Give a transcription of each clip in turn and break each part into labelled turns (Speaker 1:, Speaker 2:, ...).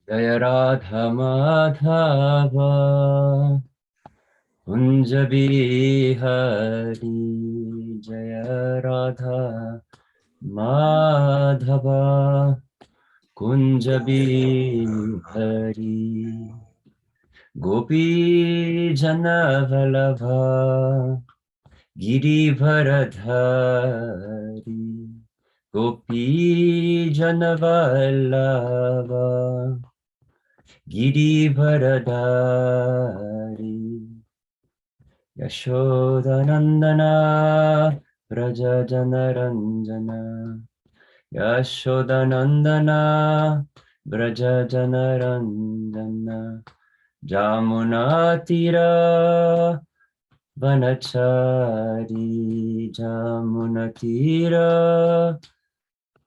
Speaker 1: Jaya Radha Madhava Kunja Bihari Jaya Radha Madhava Kunja Bihari Gopi Jana Vallabha Girivardhari Gopi Jana Vallabha Girivardhari Yashodanandana Braja Janaranjana Yashodanandana Braja Janaranjana Jamunatira Vanachari Jamunatira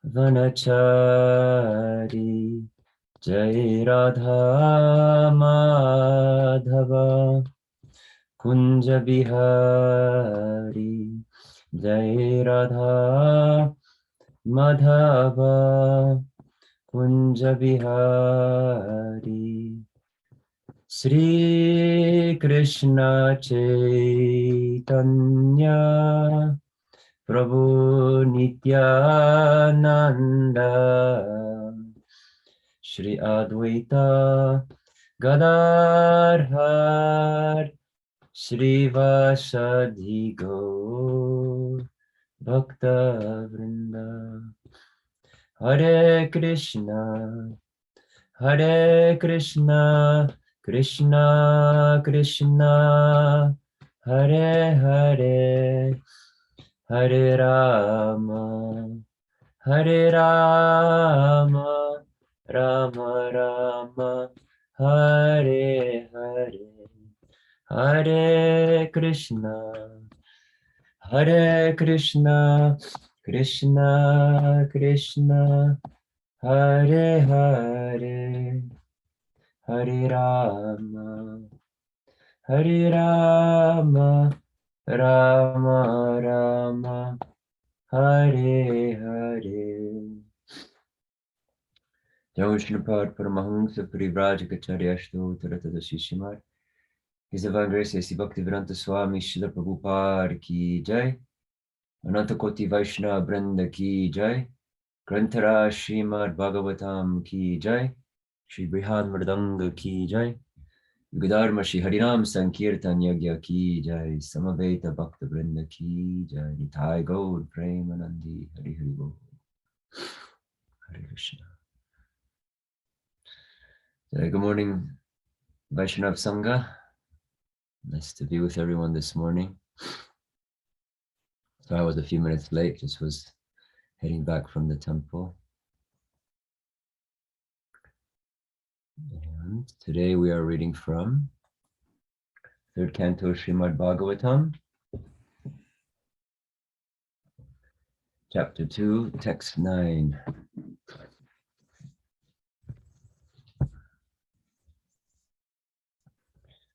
Speaker 1: Vanachari Jai Radha Madhava Kunja Bihari Jai Radha Madhava Kunja Bihari Sri Krishna Chaitanya Prabhu Nityananda Shri Advaita Gadadhar Shri Vasadi Gaur Bhakta Vrinda Hare Krishna Hare Krishna Krishna Krishna Hare Hare Hare Rama Hare Rama Rama Rama Hare Hare Hare Krishna Hare Krishna Krishna Krishna Hare Hare Hare Rama Hare Rama Rama Rama Hare Hare Jai Sripad Paramahamsa Parivrajacharya Ashtottaratada Srimad His Divine Grace A.C. Bhaktivedanta Swami Srila Prabhupada Ki Jai Anantakoti Vaishnava Branda Ki Jai Grantara Srimad Bhagavatam Ki Jai Shri Brihan Mridanga Ki Jai Yugadharma Shri Harinam Sankirtan Yagya Ki Jai Samaveta Bhakta Vrinda Ki Jai Nitai Gaur Premanandi Hari Hari Bol Hare Krishna. Good morning, Vaishnav Sangha. Nice to be with everyone this morning. So I was a few minutes late, just was heading back from the temple. And today we are reading from third canto Srimad Bhagavatam, chapter 2, text 9.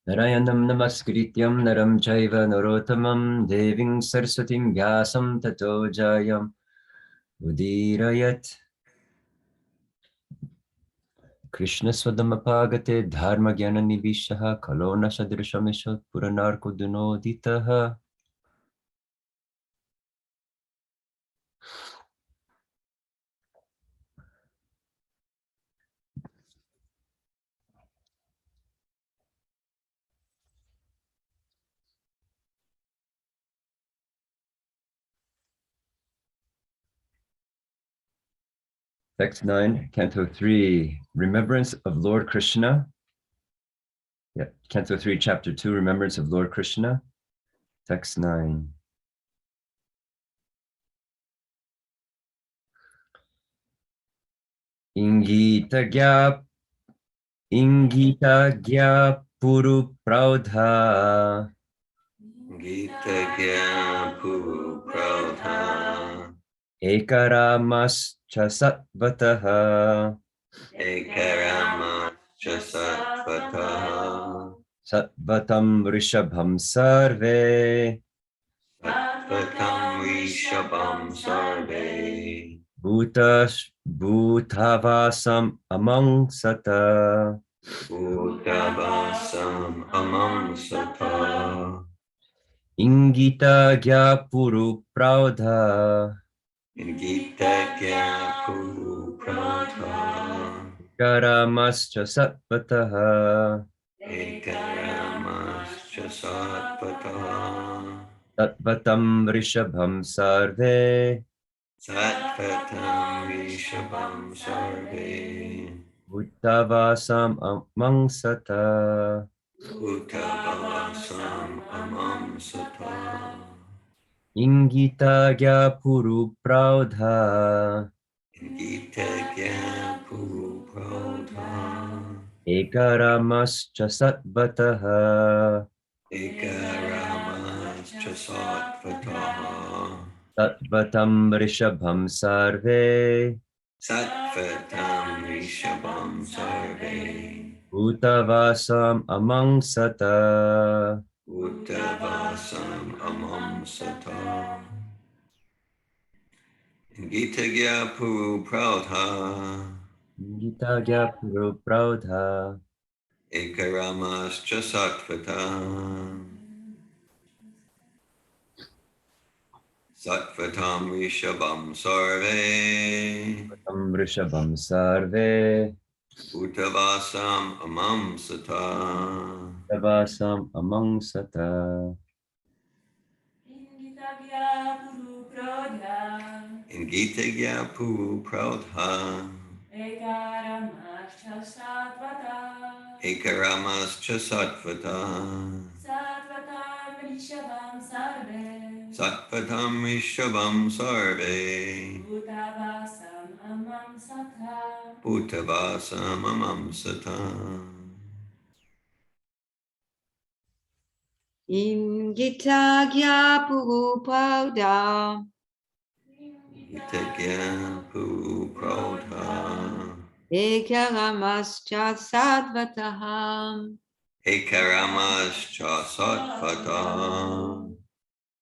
Speaker 1: Narayanam namaskrityam naram chaiva narotamam deving saraswatim vyasam tato jayam udirayat Krishna swadamapagate dharma jnana nibishaha kalona sadrishamesha puranarko dunoditaha. Text 9, Canto 3, Remembrance of Lord Krishna. Yeah, Canto 3, Chapter 2, Remembrance of Lord Krishna. Text 9. Ingita gya puru praudha.
Speaker 2: Gita gya puru praudha.
Speaker 1: Ekaramas cha satvataha.
Speaker 2: Ekaramas cha satvataha.
Speaker 1: Satvatam rishabham sarve.
Speaker 2: Satvatam rishabham sarve.
Speaker 1: Bhutavasam amang sata.
Speaker 2: Bhutavasam amam sata.
Speaker 1: Ingita gya puru praudha.
Speaker 2: Ingita kya puru pradha.
Speaker 1: Karamascha satvataha.
Speaker 2: Ekaramascha satpataha.
Speaker 1: Tatvatam rishabham sarve.
Speaker 2: Sattvatam rishabham sarve.
Speaker 1: Bhutavasam amang sata.
Speaker 2: Bhutavasam amam sata.
Speaker 1: Ingita gya puru praudha.
Speaker 2: Ingita kya puru pradha.
Speaker 1: Ekaramascha satvataha.
Speaker 2: Ekaramascha sattvatāः.
Speaker 1: Tatvatam rishabham sarve.
Speaker 2: Sattvatam rishabham sarve.
Speaker 1: Bhutavasam amang sata.
Speaker 2: Uttavasam amam sata. Gita puru praudha.
Speaker 1: Ingita gya puru praudha.
Speaker 2: Ekaramascha sattvatam. Sattvatam rishabham sarve.
Speaker 1: Tam rishabham sarve.
Speaker 2: Uttavasam amam sata.
Speaker 1: Bhutavasam amang sata.
Speaker 2: In Gita Puru Praudha. Ekaramascha Sattvata. Sattvatam Rishabham Sarve. Bhutavasam Amam Sata.
Speaker 3: In Gita Gya Puru Pauda.
Speaker 2: Gita Puru Praudha.
Speaker 3: Ekaramascha Sadvataham.
Speaker 2: Ekaramascha Sattvata.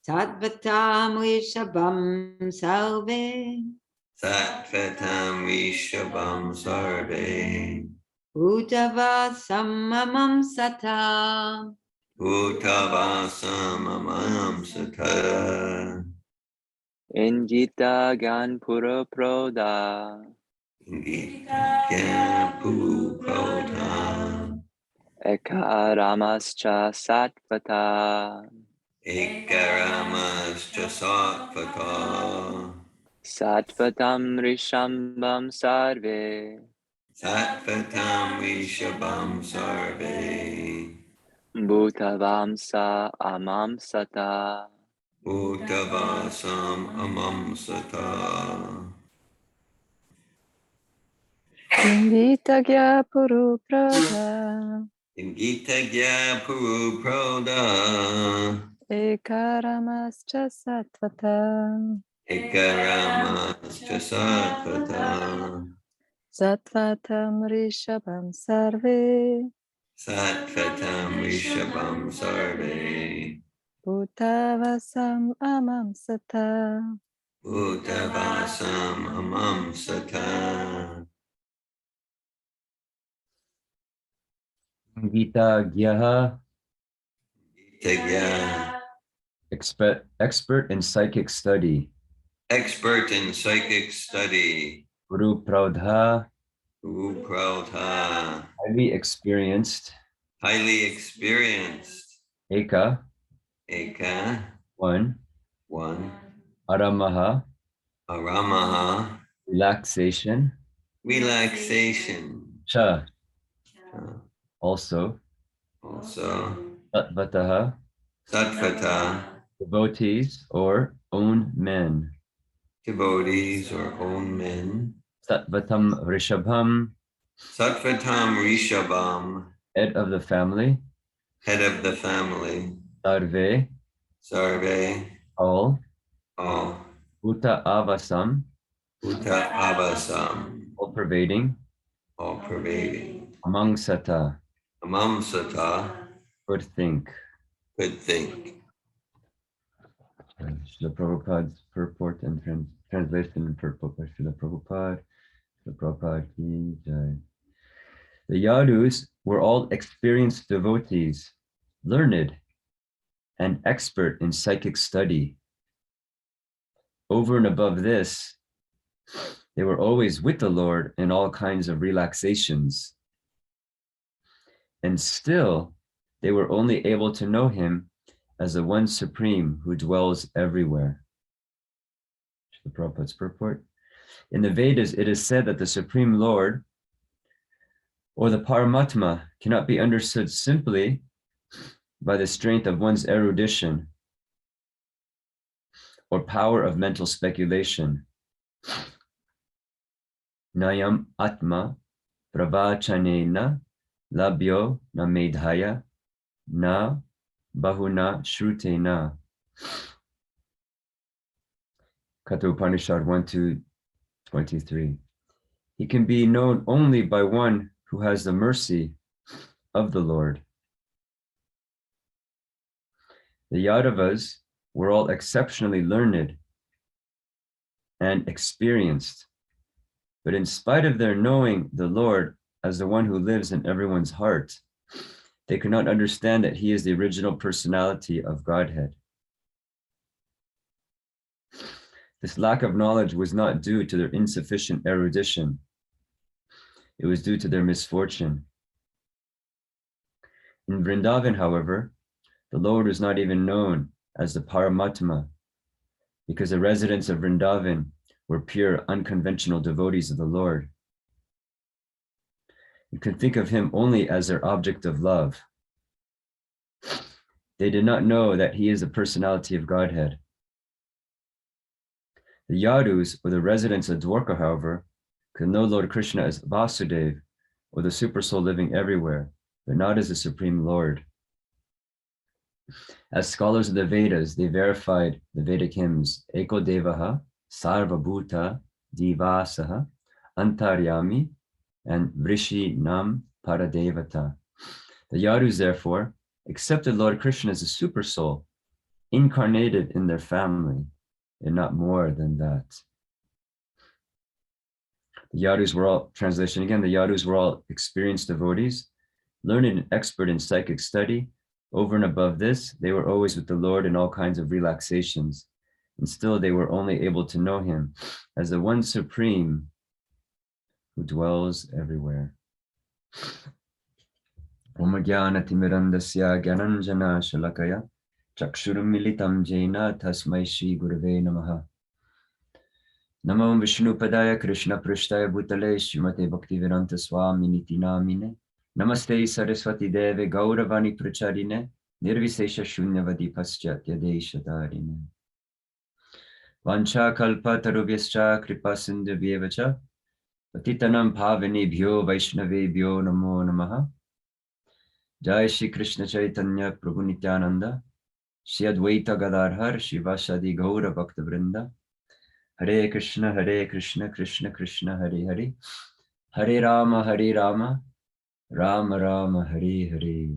Speaker 3: Sadvatam Rishabham Salve.
Speaker 2: Sattvatam Rishabham Sarve.
Speaker 3: Uttavasam Mamam Sata.
Speaker 2: Uttavasam Amam Sata.
Speaker 4: Ingita Ganpura Proda
Speaker 2: Gita Puru Praudha.
Speaker 4: Ekaramascha Satvata
Speaker 2: Ekaramascha Sattvatāः.
Speaker 4: Sattvatam Rishambam Sarve
Speaker 2: Sattvatam Rishabham Sarve.
Speaker 4: Bhutavamsa Amam Sata
Speaker 2: Uttavasam Amam Sata.
Speaker 5: Ingita Puru Prada
Speaker 2: In Gita Puru Praudha.
Speaker 5: Ekaramascha Satvata
Speaker 2: Ekaramascha Sattvatāः.
Speaker 5: Sattvatam Rishabham Sarve
Speaker 2: Sattvatam Rishabham Sarve.
Speaker 5: Bhutavasam Amam Sata.
Speaker 2: Uttavasam Amam Sata.
Speaker 1: Ingita gyaha.
Speaker 2: Gita
Speaker 1: Expert in psychic study.
Speaker 2: expert in psychic study.
Speaker 1: Guru praudha.
Speaker 2: Guru Praudha.
Speaker 1: Highly experienced.
Speaker 2: Highly experienced.
Speaker 1: Eka.
Speaker 2: Eka.
Speaker 1: One. Aramaha.
Speaker 2: Aramaha.
Speaker 1: Relaxation.
Speaker 2: Relaxation.
Speaker 1: Cha. Also. Tatvataha.
Speaker 2: Sattvata.
Speaker 1: Devotees or own men.
Speaker 2: Devotees or own men.
Speaker 1: Tattvatam Rishabham.
Speaker 2: Sattvatam Rishabham.
Speaker 1: Head of the family.
Speaker 2: Head of the family.
Speaker 1: Sarve.
Speaker 2: Sarve.
Speaker 1: All.
Speaker 2: Bhuta
Speaker 1: Avasam.
Speaker 2: Abasam.
Speaker 1: All pervading.
Speaker 2: All pervading.
Speaker 1: Amang sata.
Speaker 2: Amam Sata.
Speaker 1: Good think.
Speaker 2: Good think.
Speaker 1: Srila Prabhupada's purport and Translation and purport by Srila Prabhupada. Srila Prabhupada ki jai. The Yadus were all experienced devotees, learned and expert in psychic study. Over and above this, they were always with the Lord in all kinds of relaxations. And still, they were only able to know him as the one supreme who dwells everywhere. The Prabhupada's purport. In the Vedas, it is said that the Supreme Lord, or the Paramatma, cannot be understood simply by the strength of one's erudition or power of mental speculation. Nayam Atma Pravachanena Labhyo na Medhaya na Bahuna Shrutena. Katha Upanishad 1-23. He can be known only by one who has the mercy of the Lord. The Yadavas were all exceptionally learned and experienced, but in spite of their knowing the Lord as the one who lives in everyone's heart, they could not understand that he is the original personality of Godhead. This lack of knowledge was not due to their insufficient erudition. It was due to their misfortune. In Vrindavan, however, the Lord was not even known as the Paramatma, because the residents of Vrindavan were pure, unconventional devotees of the Lord. You can think of him only as their object of love. They did not know that he is the personality of Godhead. The Yadus, or the residents of Dwarka, however, could know Lord Krishna as Vasudev, or the Supersoul living everywhere, but not as the Supreme Lord. As scholars of the Vedas, they verified the Vedic hymns, Eko Devaha, Sarva Bhuta, Divasaha, Antaryami, and Vrishi Nam Paradevata. The Yadus, therefore, accepted Lord Krishna as a Supersoul, incarnated in their family, and not more than that. The Yadus were all, translation again, the Yadus were all experienced devotees, learned and expert in psychic study. Over and above this, they were always with the Lord in all kinds of relaxations, and still they were only able to know him as the one supreme who dwells everywhere. Om Jnana Timirandasya Gyananjana Shalakaya Chakshuram Militam Jena Tasmai Shri Gurave Namaha. Namo Vishnu Padaya Krishna Prishtaya Bhutale Srimate Bhaktivedanta Swami Niti Namine. Namaste Saraswati Deve Gauravani Pracharine Nirvisesha Shunyavadi Paschatya Deshatarine. Vancha Kalpa Tarubhyascha Kripa Sindhuvyevacha Patitanam Pavanebhyo Vaishnavebhyo Namo Namaha. Jai Shri Krishna Chaitanya Prabhu Nityananda Shri Advaita Gadadhar Shivasadi Gaura Bhakta Vrinda. Hare Krishna, Krishna Krishna, Hare Hare. Hare Rama, Rama Rama, Hare Hare.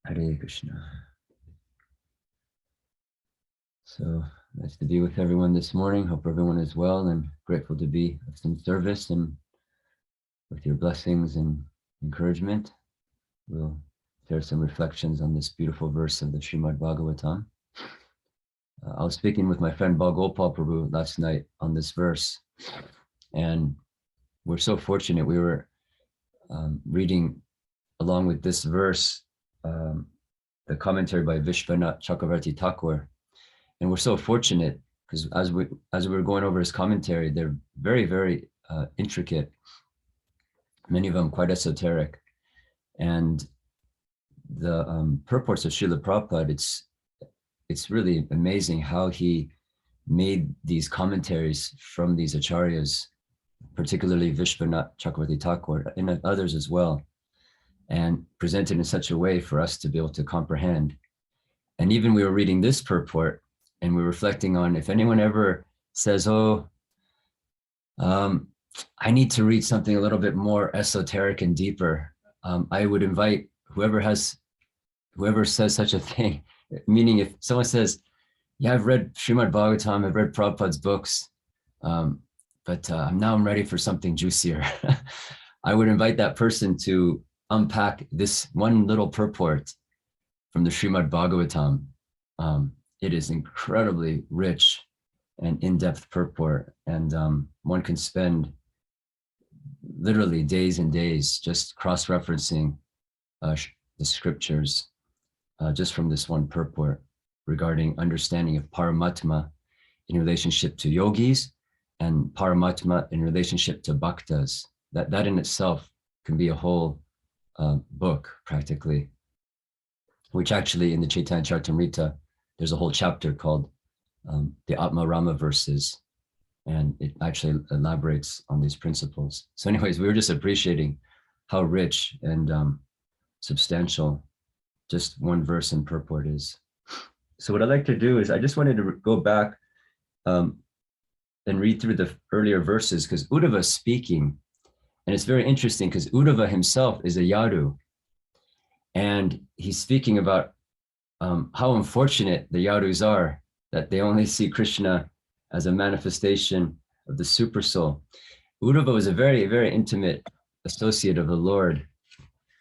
Speaker 1: Hare Krishna. So nice to be with everyone this morning. Hope everyone is well and grateful to be of some service and with your blessings and encouragement. We'll share some reflections on this beautiful verse of the Srimad Bhagavatam. I was speaking with my friend Bhagopal Prabhu last night on this verse, and we're so fortunate. We were reading along with this verse, the commentary by Vishwanath Chakravarti Thakur, and we're so fortunate because as we were going over his commentary, they're very, very intricate. Many of them quite esoteric, and the purports of Srila Prabhupada, it's really amazing how he made these commentaries from these acharyas, particularly Vishwanath Chakravarti Thakur and others as well, and presented in such a way for us to be able to comprehend. And even we were reading this purport and we were reflecting on, if anyone ever says, oh, I need to read something a little bit more esoteric and deeper, I would invite whoever says such a thing Meaning if someone says, yeah, I've read Srimad Bhagavatam, I've read Prabhupada's books, but now I'm ready for something juicier. I would invite that person to unpack this one little purport from the Srimad Bhagavatam. It is incredibly rich and in-depth purport, and one can spend literally days and days just cross-referencing the scriptures just from this one purport regarding understanding of Paramatma in relationship to yogis and Paramatma in relationship to bhaktas. That in itself can be a whole book practically, which actually in the Chaitanya Charitamrita, there's a whole chapter called the Atma Rama verses, and it actually elaborates on these principles. So anyways, we were just appreciating how rich and substantial just one verse in purport is. So what I'd like to do is I just wanted to go back and read through the earlier verses, because Uddhava is speaking, and it's very interesting because Uddhava himself is a Yadu, and he's speaking about how unfortunate the Yadus are, that they only see Krishna as a manifestation of the Supersoul. Uddhava was a very, very intimate associate of the Lord,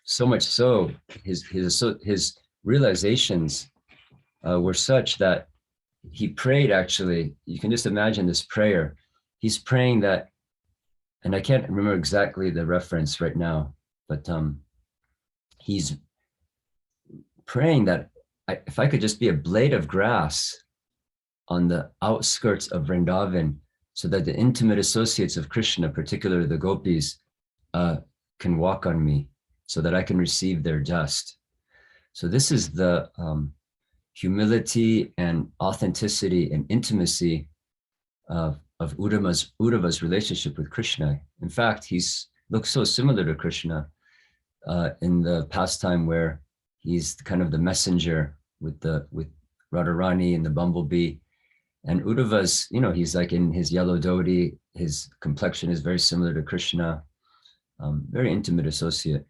Speaker 1: so much so his realizations were such that he prayed, actually, you can just imagine this prayer. He's praying that, and I can't remember exactly the reference right now, but he's praying that if I could just be a blade of grass on the outskirts of Vrindavan, so that the intimate associates of Krishna, particularly the gopis, can walk on me, so that I can receive their dust. So this is the humility and authenticity and intimacy of Uddhava's relationship with Krishna. In fact, he's looks so similar to Krishna in the pastime where he's kind of the messenger with Radharani and the bumblebee. And Uddhava's, he's like in his yellow dhoti, his complexion is very similar to Krishna, very intimate associate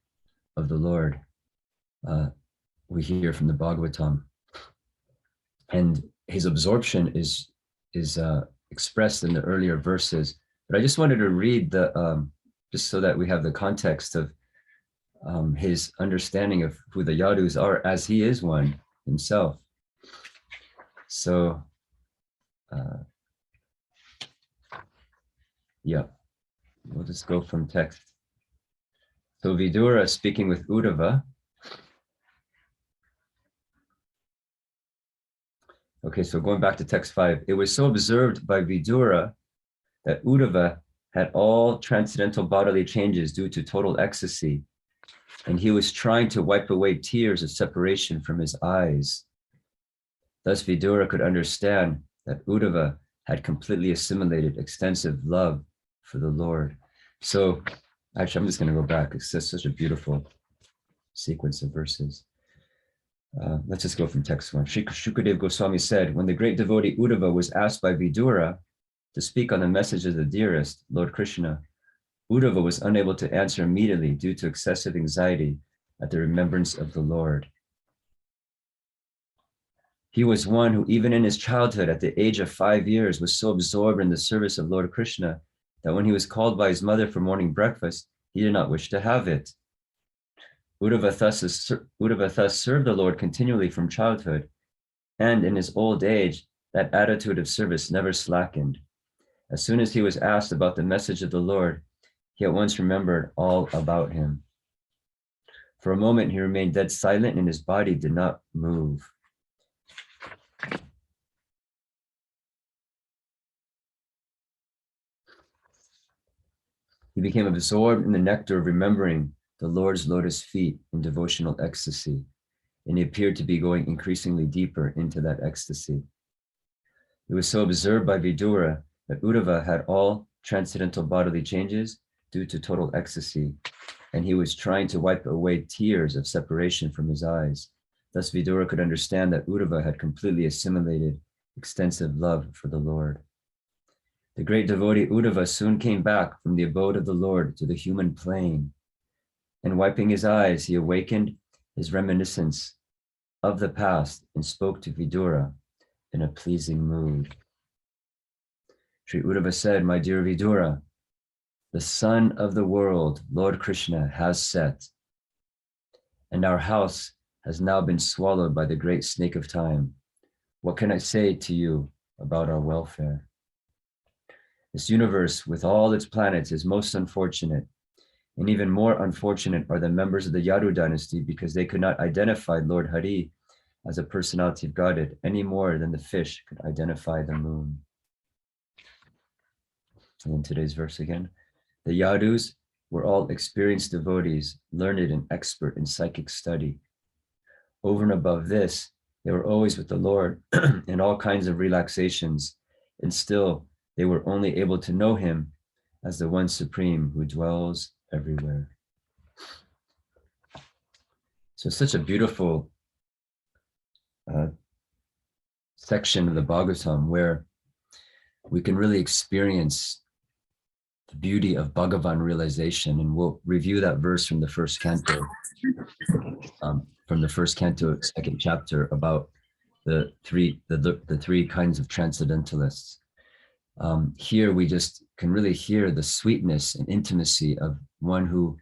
Speaker 1: of the Lord. We hear from the Bhagavatam. And his absorption is expressed in the earlier verses. But I just wanted to read just so that we have the context of his understanding of who the Yadus are, as he is one himself. So, yeah, we'll just go from text. So Vidura speaking with Uddhava. Okay, so going back to text 5, it was so observed by Vidura that Uddhava had all transcendental bodily changes due to total ecstasy, and he was trying to wipe away tears of separation from his eyes. Thus Vidura could understand that Uddhava had completely assimilated extensive love for the Lord. So actually, I'm just going to go back. It's just such a beautiful sequence of verses. Let's just go from text 1. Shri Shukadev Goswami said, when the great devotee Uddhava was asked by Vidura to speak on the message of the dearest, Lord Krishna, Uddhava was unable to answer immediately due to excessive anxiety at the remembrance of the Lord. He was one who, even in his childhood, at the age of 5 years, was so absorbed in the service of Lord Krishna that when he was called by his mother for morning breakfast, he did not wish to have it. Uddhava thus served the Lord continually from childhood, and in his old age, that attitude of service never slackened. As soon as he was asked about the message of the Lord, he at once remembered all about him. For a moment, he remained dead silent and his body did not move. He became absorbed in the nectar of remembering the Lord's lotus feet in devotional ecstasy, and he appeared to be going increasingly deeper into that ecstasy. It was so observed by Vidura that Uddhava had all transcendental bodily changes due to total ecstasy, and he was trying to wipe away tears of separation from his eyes. Thus Vidura could understand that Uddhava had completely assimilated extensive love for the Lord. The great devotee Uddhava soon came back from the abode of the Lord to the human plane, and wiping his eyes, he awakened his reminiscence of the past and spoke to Vidura in a pleasing mood. Sri Uddhava said, my dear Vidura, the sun of the world, Lord Krishna, has set, and our house has now been swallowed by the great snake of time. What can I say to you about our welfare? This universe with all its planets is most unfortunate, and even more unfortunate are the members of the Yadu dynasty because they could not identify Lord Hari as a personality of Godhead any more than the fish could identify the moon. And in today's verse again, the Yadus were all experienced devotees, learned and expert in psychic study. Over and above this, they were always with the Lord in all kinds of relaxations, and still they were only able to know him as the one supreme who dwells everywhere. So such a beautiful section of the Bhagavatam where we can really experience the beauty of Bhagavan realization. And we'll review that verse from the first canto, second chapter, about the three kinds of transcendentalists. Here we just can really hear the sweetness and intimacy of one who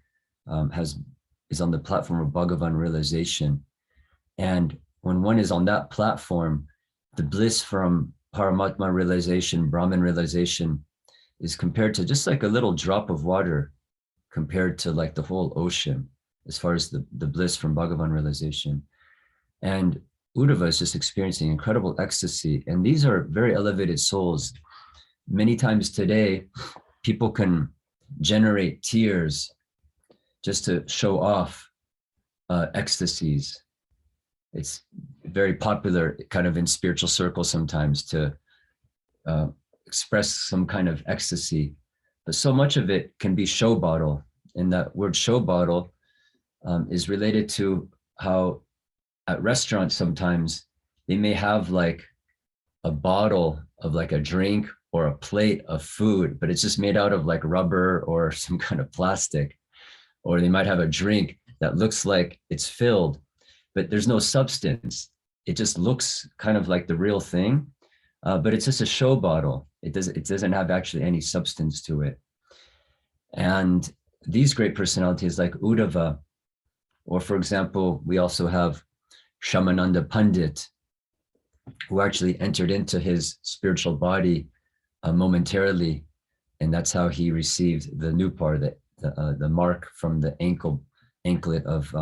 Speaker 1: is on the platform of Bhagavan realization. And when one is on that platform, the bliss from Paramatma realization, Brahman realization, is compared to just like a little drop of water compared to like the whole ocean, as far as the bliss from Bhagavan realization. And Uddhava is just experiencing incredible ecstasy. And these are very elevated souls. Many times today, people can generate tears just to show off ecstasies. It's very popular kind of in spiritual circles sometimes to express some kind of ecstasy, but so much of it can be show bottle. And that word show bottle is related to how at restaurants sometimes they may have like a bottle of like a drink or a plate of food, but it's just made out of like rubber or some kind of plastic. Or they might have a drink that looks like it's filled, but there's no substance. It just looks kind of like the real thing, but it's just a show bottle. It doesn't have actually any substance to it. And these great personalities like Uddhava, or for example, we also have Shamananda Pandit, who actually entered into his spiritual body momentarily, and that's how he received the nupar, the mark from the anklet of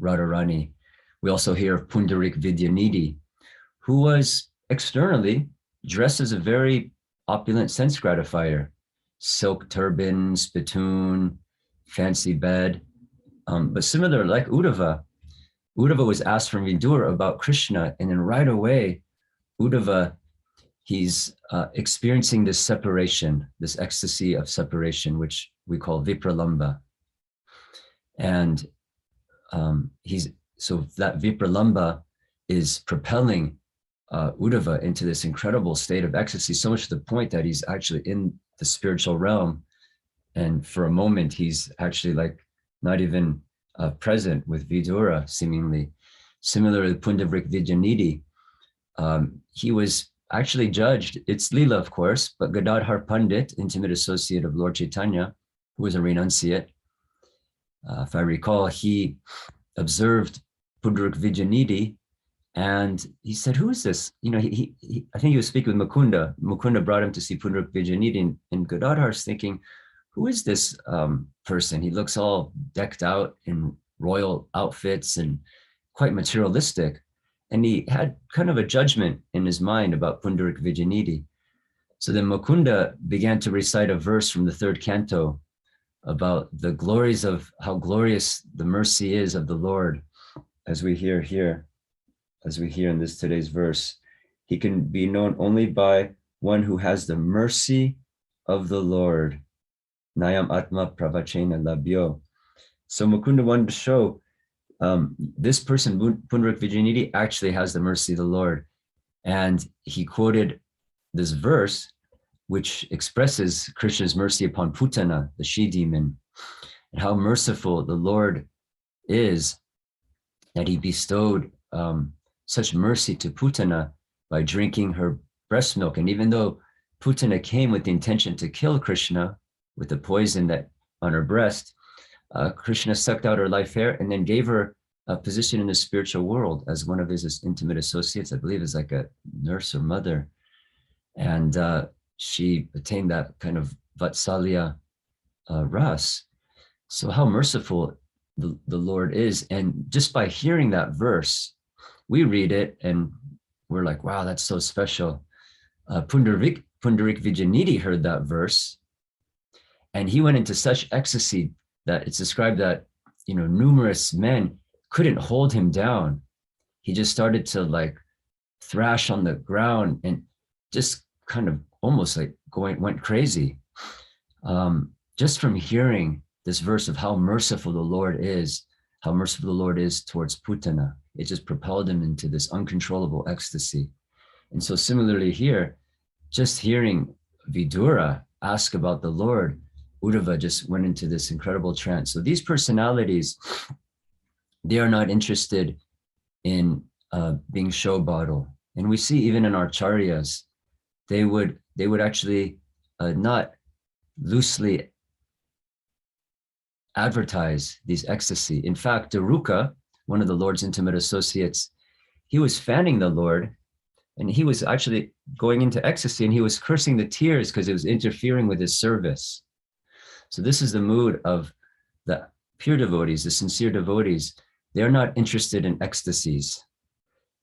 Speaker 1: Radharani. We also hear of Pundarik Vidyanidhi, who was externally dressed as a very opulent sense gratifier, silk turban, spittoon, fancy bed. But similar, like Uddhava was asked from Vidura about Krishna, and then right away, Uddhava, he's experiencing this separation, this ecstasy of separation, which we call vipralamba. And so that vipralamba is propelling Uddhava into this incredible state of ecstasy, so much to the point that he's actually in the spiritual realm. And for a moment, he's actually like not even present with Vidura, seemingly. Similarly, Pundarik Vidyanidhi, he was actually judged. It's Leela, of course, but Gadadhar Pandit, intimate associate of Lord Chaitanya, who was a renunciate, if I recall, he observed Pundarik Vidyanidhi, and he said, "Who is this?" You know, I think he was speaking with Mukunda. Mukunda brought him to see Pundarik Vidyanidhi, and Gadadhar's thinking, "Who is this person? He looks all decked out in royal outfits and quite materialistic." And he had kind of a judgment in his mind about Pundarik Vidyanidhi. So then Mukunda began to recite a verse from the third canto about the glories of how glorious the mercy is of the Lord, as we hear here, as we hear in this today's verse. He can be known only by one who has the mercy of the Lord. Nayam Atma Pravachena Labhyo. So Mukunda wanted to show this person, Pundarik Vidyanidhi, actually has the mercy of the Lord. And he quoted this verse, which expresses Krishna's mercy upon Putana, the she-demon, and how merciful the Lord is that he bestowed such mercy to Putana by drinking her breast milk. And even though Putana came with the intention to kill Krishna with the poison that on her breast, Krishna sucked out her life hair and then gave her a position in the spiritual world as one of his intimate associates, I believe is like a nurse or mother. And she attained that kind of Vatsalya ras. So how merciful the Lord is. And just by hearing that verse, we read it and we're like, wow, that's so special. Pundarik Vijayanidhi heard that verse and he went into such ecstasy that it's described that, numerous men couldn't hold him down. He just started to like thrash on the ground and just kind of almost like went crazy. Just from hearing this verse of how merciful the Lord is towards Putana, it just propelled him into this uncontrollable ecstasy. And so similarly here, just hearing Vidura ask about the Lord, Uddhava just went into this incredible trance. So these personalities, they are not interested in being show bottle. And we see even in our charyas, they would actually not loosely advertise these ecstasy. In fact, Daruka, one of the Lord's intimate associates, he was fanning the Lord and he was actually going into ecstasy and he was cursing the tears because it was interfering with his service. So this is the mood of the pure devotees, the sincere devotees. They're not interested in ecstasies.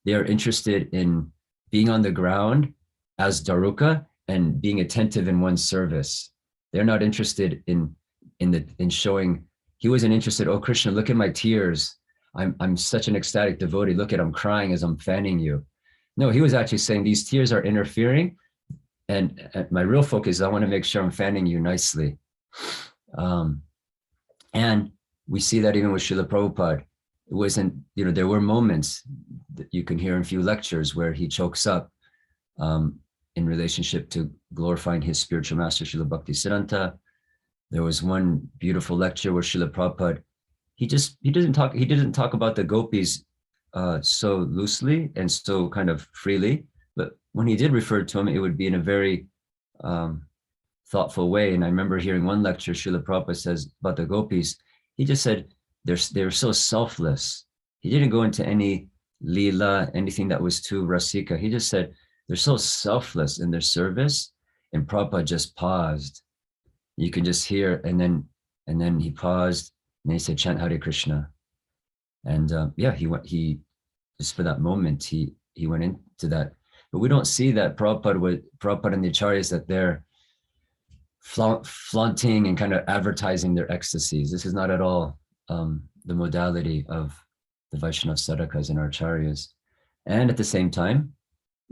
Speaker 1: They are interested in being on the ground as Daruka and being attentive in one's service. They're not interested in showing. He wasn't interested, oh Krishna, look at my tears. I'm such an ecstatic devotee. Look at, I'm crying as I'm fanning you. No, he was actually saying these tears are interfering. And my real focus is I want to make sure I'm fanning you nicely. And we see that even with Srila Prabhupada. It wasn't, there were moments that you can hear in a few lectures where he chokes up in relationship to glorifying his spiritual master, Srila Bhaktisiddhanta. There was one beautiful lecture where Srila Prabhupada, he didn't talk about the gopis so loosely and so kind of freely, but when he did refer to them, it would be in a very thoughtful way. And I remember hearing one lecture, Srila Prabhupada says about the gopis, he just said they're so selfless. He didn't go into any lila, anything that was too rasika. He just said they're so selfless in their service. And Prabhupada just paused. You can just hear, and then he paused, and then he said, chant Hare Krishna. And he just for that moment, he went into that. But we don't see that Prabhupada and the acharyas, that they're flaunting and kind of advertising their ecstasies. This is not at all the modality of the Vaishnava sadhakas and our acharyas. And at the same time,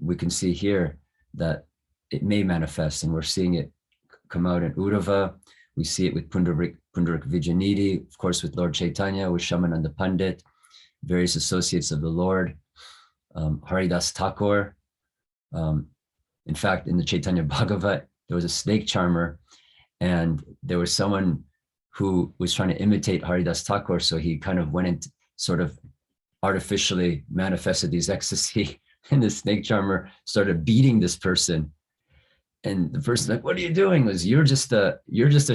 Speaker 1: we can see here that it may manifest, and we're seeing it come out in Uddhava. We see it with Pundarik Vijayanidhi, of course, with Lord Chaitanya, with Shamananda Pandit, various associates of the Lord, Haridas Thakur. In fact, in the Chaitanya Bhagavat, there was a snake charmer, and there was someone who was trying to imitate Haridas Thakur, so he kind of went and sort of artificially manifested these ecstasy, and the snake charmer started beating this person. And the person's like, what are you doing? Was you're just a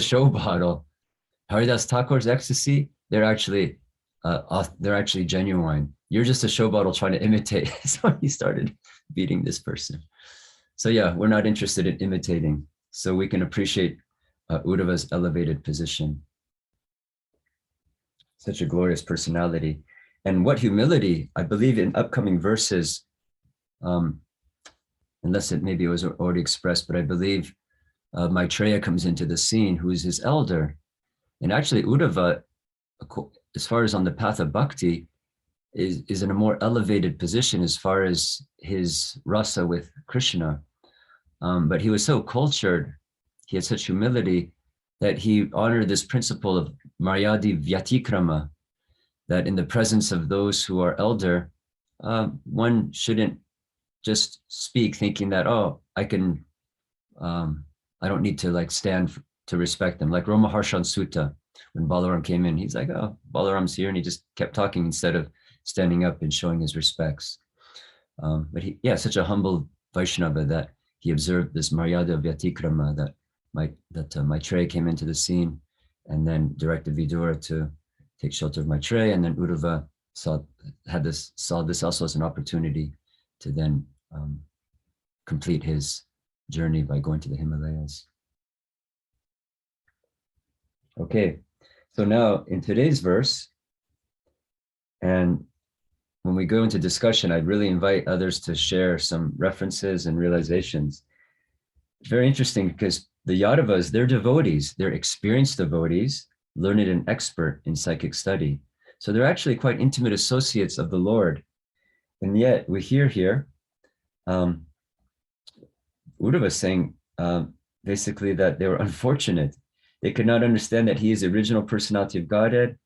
Speaker 1: show bottle. Haridas Thakur's ecstasy, they're actually genuine. You're just a show bottle trying to imitate. So he started beating this person. So yeah, we're not interested in imitating. So we can appreciate Uddhava's elevated position. Such a glorious personality. And what humility, I believe in upcoming verses, unless maybe it was already expressed, but I believe Maitreya comes into the scene, who is his elder. And actually Uddhava, as far as on the path of bhakti, is in a more elevated position as far as his rasa with Krishna. But he was so cultured, he had such humility, that he honored this principle of Maryadi Vyatikrama, that in the presence of those who are elder, one shouldn't just speak thinking that, oh, I don't need to like stand to respect them. Like Ramaharshan Sutta, when Balaram came in, he's like, oh, Balaram's here. And he just kept talking instead of standing up and showing his respects. But he, yeah, such a humble Vaishnava that he observed this Maryada Vyatikrama, that Maitreya came into the scene and then directed Vidura to take shelter of Maitreya, and then Uddhava saw this also as an opportunity to then complete his journey by going to the Himalayas. Okay, so now in today's verse, and when we go into discussion, I'd really invite others to share some references and realizations. It's very interesting because the Yadavas, they're devotees, they're experienced devotees, learned and expert in psychic study. So they're actually quite intimate associates of the Lord. And yet we hear here, Uddhava saying basically that they were unfortunate. They could not understand that he is the original personality of Godhead.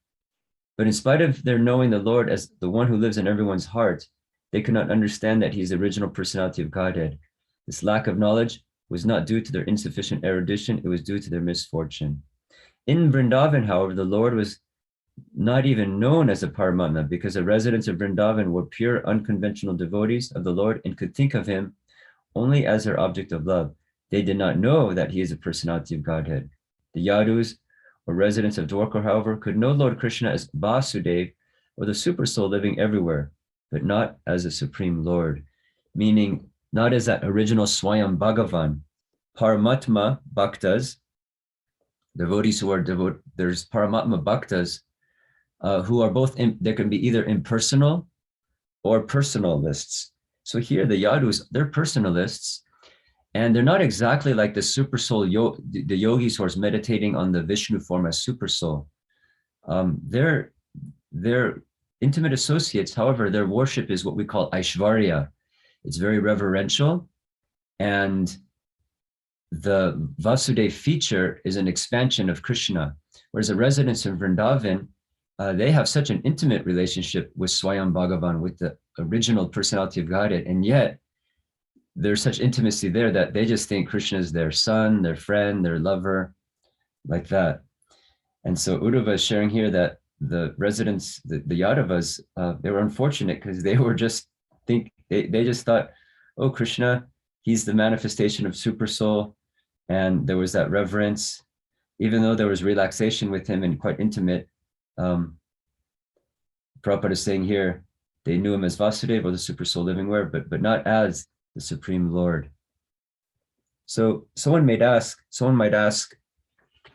Speaker 1: But in spite of their knowing the Lord as the one who lives in everyone's heart, they could not understand that he's the original personality of Godhead. This lack of knowledge was not due to their insufficient erudition, it was due to their misfortune. In Vrindavan, however, the Lord was not even known as a Paramatma because the residents of Vrindavan were pure, unconventional devotees of the Lord and could think of him only as their object of love. They did not know that he is a personality of Godhead. The Yadus, or residents of Dwarka, however, could know Lord Krishna as Vasudev, or the super soul living everywhere, but not as a supreme Lord, meaning not as that original Swayam Bhagavan. Paramatma Bhaktas, devotees who are there's Paramatma Bhaktas who are both, there can be either impersonal or personalists. So here the Yadus, they're personalists, and they're not exactly like the super soul, the yogis who are meditating on the Vishnu form as super soul. They're intimate associates. However, their worship is what we call Aishvarya. It's very reverential. And the Vasudev feature is an expansion of Krishna. Whereas the residents of Vrindavan, they have such an intimate relationship with Swayam Bhagavan, with the original personality of Godhead. And yet, there's such intimacy there that they just think Krishna is their son, their friend, their lover, like that. And so Uddhava is sharing here that the residents, the Yadavas, they were unfortunate because they were just they just thought, oh, Krishna, he's the manifestation of super soul. And there was that reverence, even though there was relaxation with him and quite intimate. Prabhupada is saying here, they knew him as Vasudeva, or the super soul living where, but not as the Supreme Lord. So someone might ask,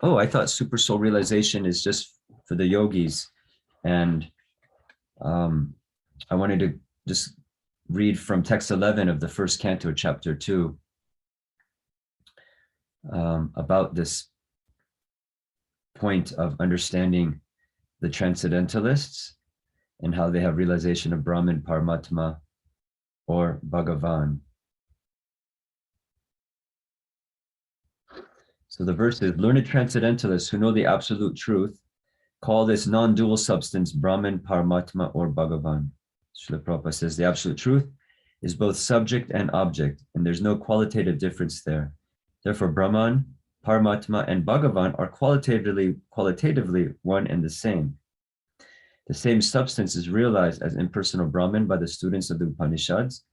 Speaker 1: oh, I thought super soul realization is just for the yogis. And I wanted to just read from text 11 of the first canto, chapter 2, about this point of understanding the transcendentalists and how they have realization of Brahman, Paramatma, or Bhagavan. So the verse is, learned transcendentalists who know the absolute truth call this non-dual substance Brahman, Paramatma, or Bhagavan. Srila Prabhupada says the absolute truth is both subject and object, and there's no qualitative difference there. Therefore, Brahman, Paramatma, and Bhagavan are qualitatively one and the same. The same substance is realized as impersonal Brahman by the students of the Upanishads,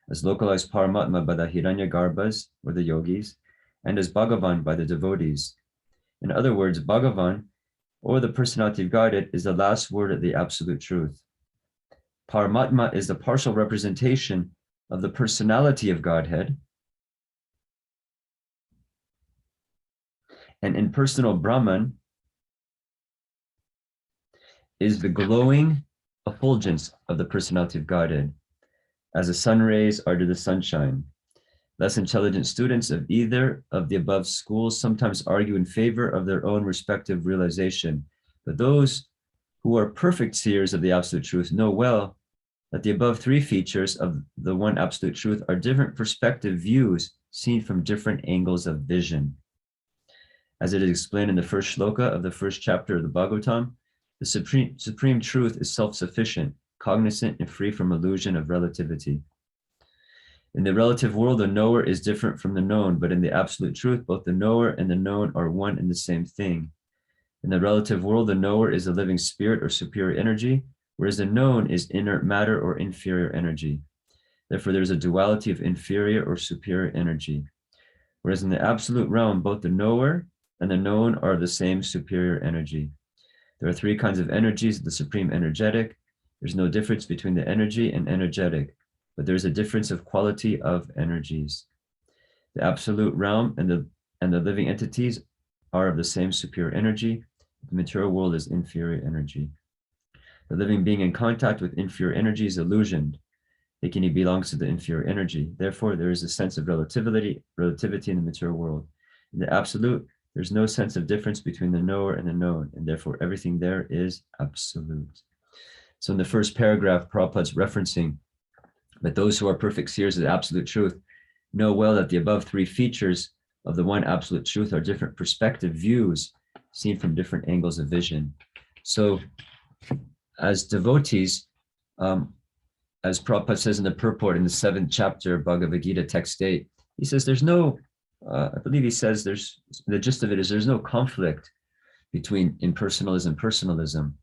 Speaker 1: as localized Paramatma by the Hiranyagarbhas, or the yogis, and as Bhagavan by the devotees. In other words, Bhagavan, or the personality of Godhead, is the last word of the absolute truth. Paramatma is the partial representation of the personality of Godhead, and impersonal Brahman is the glowing effulgence of the personality of Godhead, as the sun rays are to the sunshine. Less intelligent students of either of the above schools sometimes argue in favor of their own respective realization, but those who are perfect seers of the absolute truth know well that the above three features of the one absolute truth are different perspective views seen from different angles of vision. As it is explained in the first shloka of the first chapter of the Bhagavatam, the supreme truth is self-sufficient, cognizant, and free from illusion of relativity. In the relative world, the knower is different from the known, but in the absolute truth, both the knower and the known are one and the same thing. In the relative world, the knower is a living spirit or superior energy, whereas the known is inert matter or inferior energy. Therefore, there is a duality of inferior or superior energy. Whereas in the absolute realm, both the knower and the known are the same superior energy. There are three kinds of energies: the supreme energetic. There's no difference between the energy and energetic, but there's a difference of quality of energies. The absolute realm and the living entities are of the same superior energy. The material world is inferior energy. The living being in contact with inferior energy is illusioned, thinking he belongs to the inferior energy. Therefore, there is a sense of relativity in the material world. In the absolute, there's no sense of difference between the knower and the known, and therefore everything there is absolute. So in the first paragraph, Prabhupada's referencing that those who are perfect seers of the absolute truth know well that the above three features of the one absolute truth are different perspective views seen from different angles of vision. So as devotees, as Prabhupada says in the purport in the 7th chapter of Bhagavad Gita, text 8, he says there's no, I believe he says the gist of it is there's no conflict between impersonalism and personalism.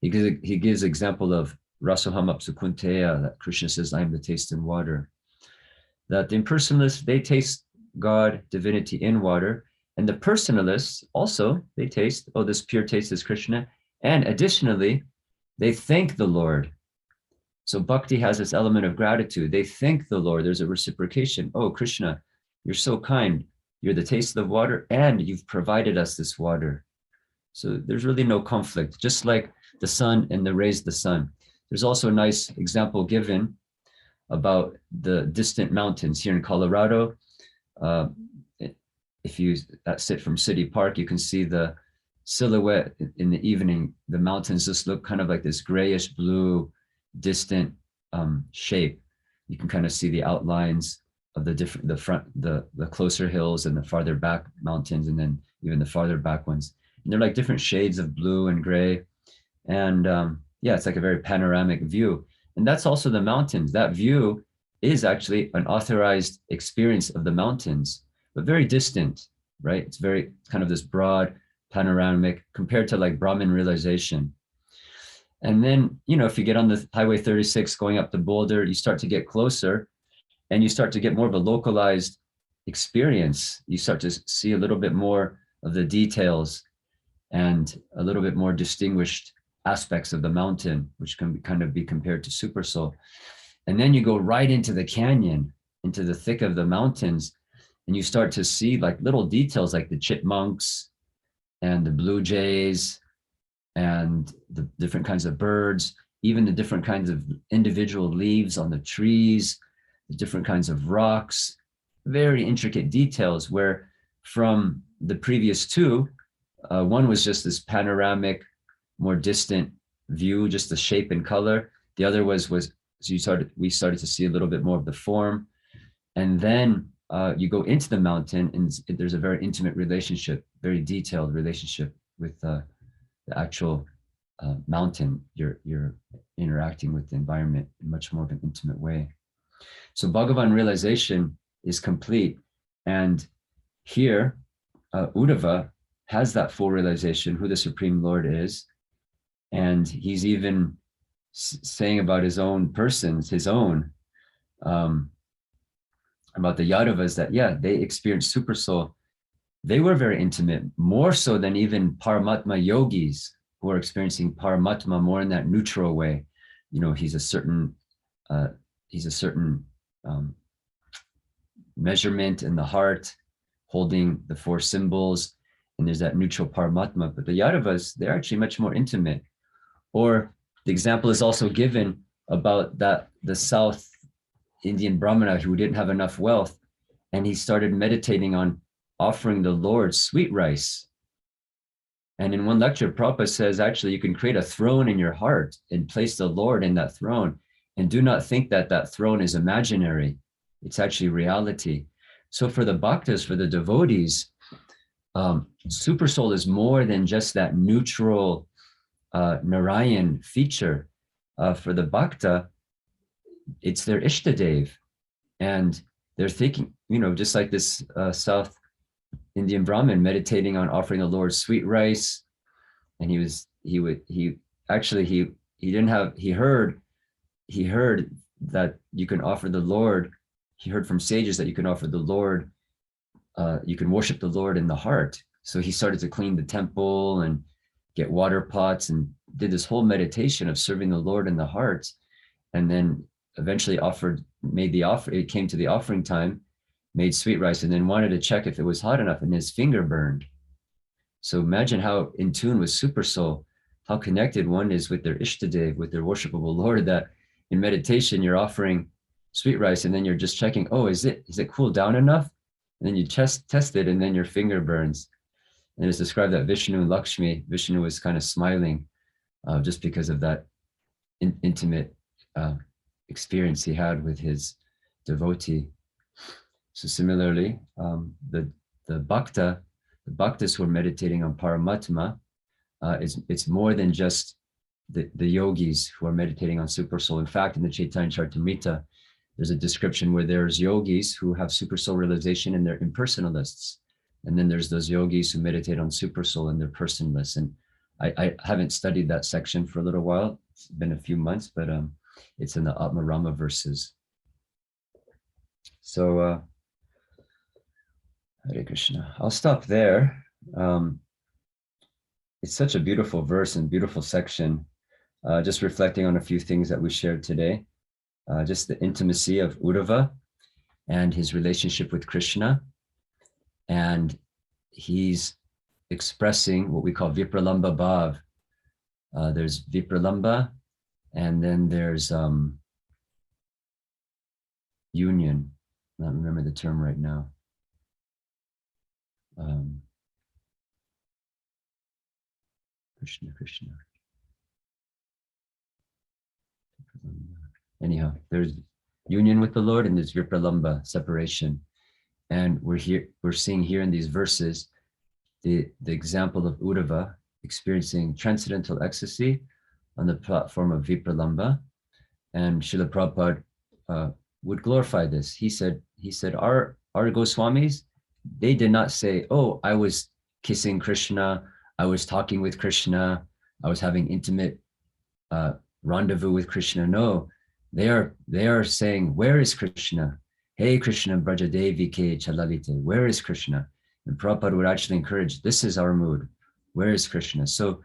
Speaker 1: He gives example of Rasoham Apsu Kunteya, that Krishna says, I am the taste in water. That the impersonalists, they taste God, divinity in water, and the personalists also, they taste, oh, this pure taste is Krishna, and additionally, they thank the Lord. So bhakti has this element of gratitude. They thank the Lord. There's a reciprocation. Oh, Krishna, you're so kind. You're the taste of the water, and you've provided us this water. So there's really no conflict, just like the sun and the rays of the sun. There's also a nice example given about the distant mountains here in Colorado. If you sit from City Park, you can see the silhouette in the evening. The mountains just look kind of like this grayish blue, distant shape. You can kind of see the outlines of the closer hills and the farther back mountains, and then even the farther back ones. And they're like different shades of blue and gray. And yeah, it's like a very panoramic view. And that's also the mountains. That view is actually an authorized experience of the mountains, but very distant, right? It's very kind of this broad panoramic compared to like Brahman realization. And then, you know, if you get on the Highway 36 going up to Boulder, you start to get closer and you start to get more of a localized experience. You start to see a little bit more of the details and a little bit more distinguished aspects of the mountain, which can kind of be compared to Super Soul. And then you go right into the canyon, into the thick of the mountains, and you start to see like little details like the chipmunks and the blue jays and the different kinds of birds, even the different kinds of individual leaves on the trees, the different kinds of rocks, very intricate details, where from the previous two, one was just this panoramic, more distant view, just the shape and color. The other was we started to see a little bit more of the form. And then you go into the mountain and there's a very intimate relationship, very detailed relationship with the actual mountain. You're interacting with the environment in much more of an intimate way. So Bhagavan realization is complete. And here, Uddhava has that full realization who the Supreme Lord is. And he's even saying about his own persons, about the Yadavas, that, yeah, they experienced Super Soul. They were very intimate, more so than even Paramatma yogis who are experiencing Paramatma more in that neutral way. You know, he's a certain measurement in the heart, holding the four symbols, and there's that neutral Paramatma. But the Yadavas, they're actually much more intimate. Or the example is also given about that the South Indian Brahmana who didn't have enough wealth, and he started meditating on offering the Lord sweet rice. And in one lecture, Prabhupada says, actually, you can create a throne in your heart and place the Lord in that throne. And do not think that that throne is imaginary. It's actually reality. So for the bhaktas, for the devotees, Super Soul is more than just that neutral Narayan feature. For the bhakta, it's their Ishtadev. And they're thinking, you know, just like this South Indian Brahmin meditating on offering the Lord sweet rice. And he heard that you can offer the Lord. He heard from sages that you can offer the Lord, you can worship the Lord in the heart. So he started to clean the temple and get water pots and did this whole meditation of serving the Lord in the heart. And then eventually made the offer. It came to the offering time, made sweet rice, and then wanted to check if it was hot enough, and his finger burned. So imagine how in tune with Super Soul, how connected one is with their Ishtadev, with their worshipable Lord, that in meditation, you're offering sweet rice, and then you're just checking, oh, is it cooled down enough? And then you test it, and then your finger burns. And it's described that Vishnu and Lakshmi, Vishnu was kind of smiling just because of that intimate experience he had with his devotee. So similarly, the bhaktas who are meditating on Paramatma, it's more than just the yogis who are meditating on Super Soul. In fact, in the Chaitanya Charitamrita, there's a description where there's yogis who have Super Soul realization and they're impersonalists. And then there's those yogis who meditate on Super Soul and they're personalists. And I haven't studied that section for a little while. It's been a few months, but it's in the Atma Rama verses. So, Hare Krishna. I'll stop there. It's such a beautiful verse and beautiful section. Just reflecting on a few things that we shared today. Just the intimacy of Uddhava and his relationship with Krishna. And he's expressing what we call Vipralamba Bhav. There's Vipralamba, and then there's union. I don't remember the term right now. Krishna. Anyhow, there's union with the Lord and there's Vipralamba, separation. And we're seeing here in these verses the example of Uddhava experiencing transcendental ecstasy on the platform of Vipralamba. And Srila Prabhupada would glorify this. He said, our Goswamis, they did not say, oh, I was kissing Krishna, I was talking with Krishna, I was having intimate rendezvous with Krishna. No, they are saying, where is Krishna? Hey Krishna Brajadevi ke Chalalite, where is Krishna? And Prabhupada would actually encourage, this is our mood, where is Krishna? So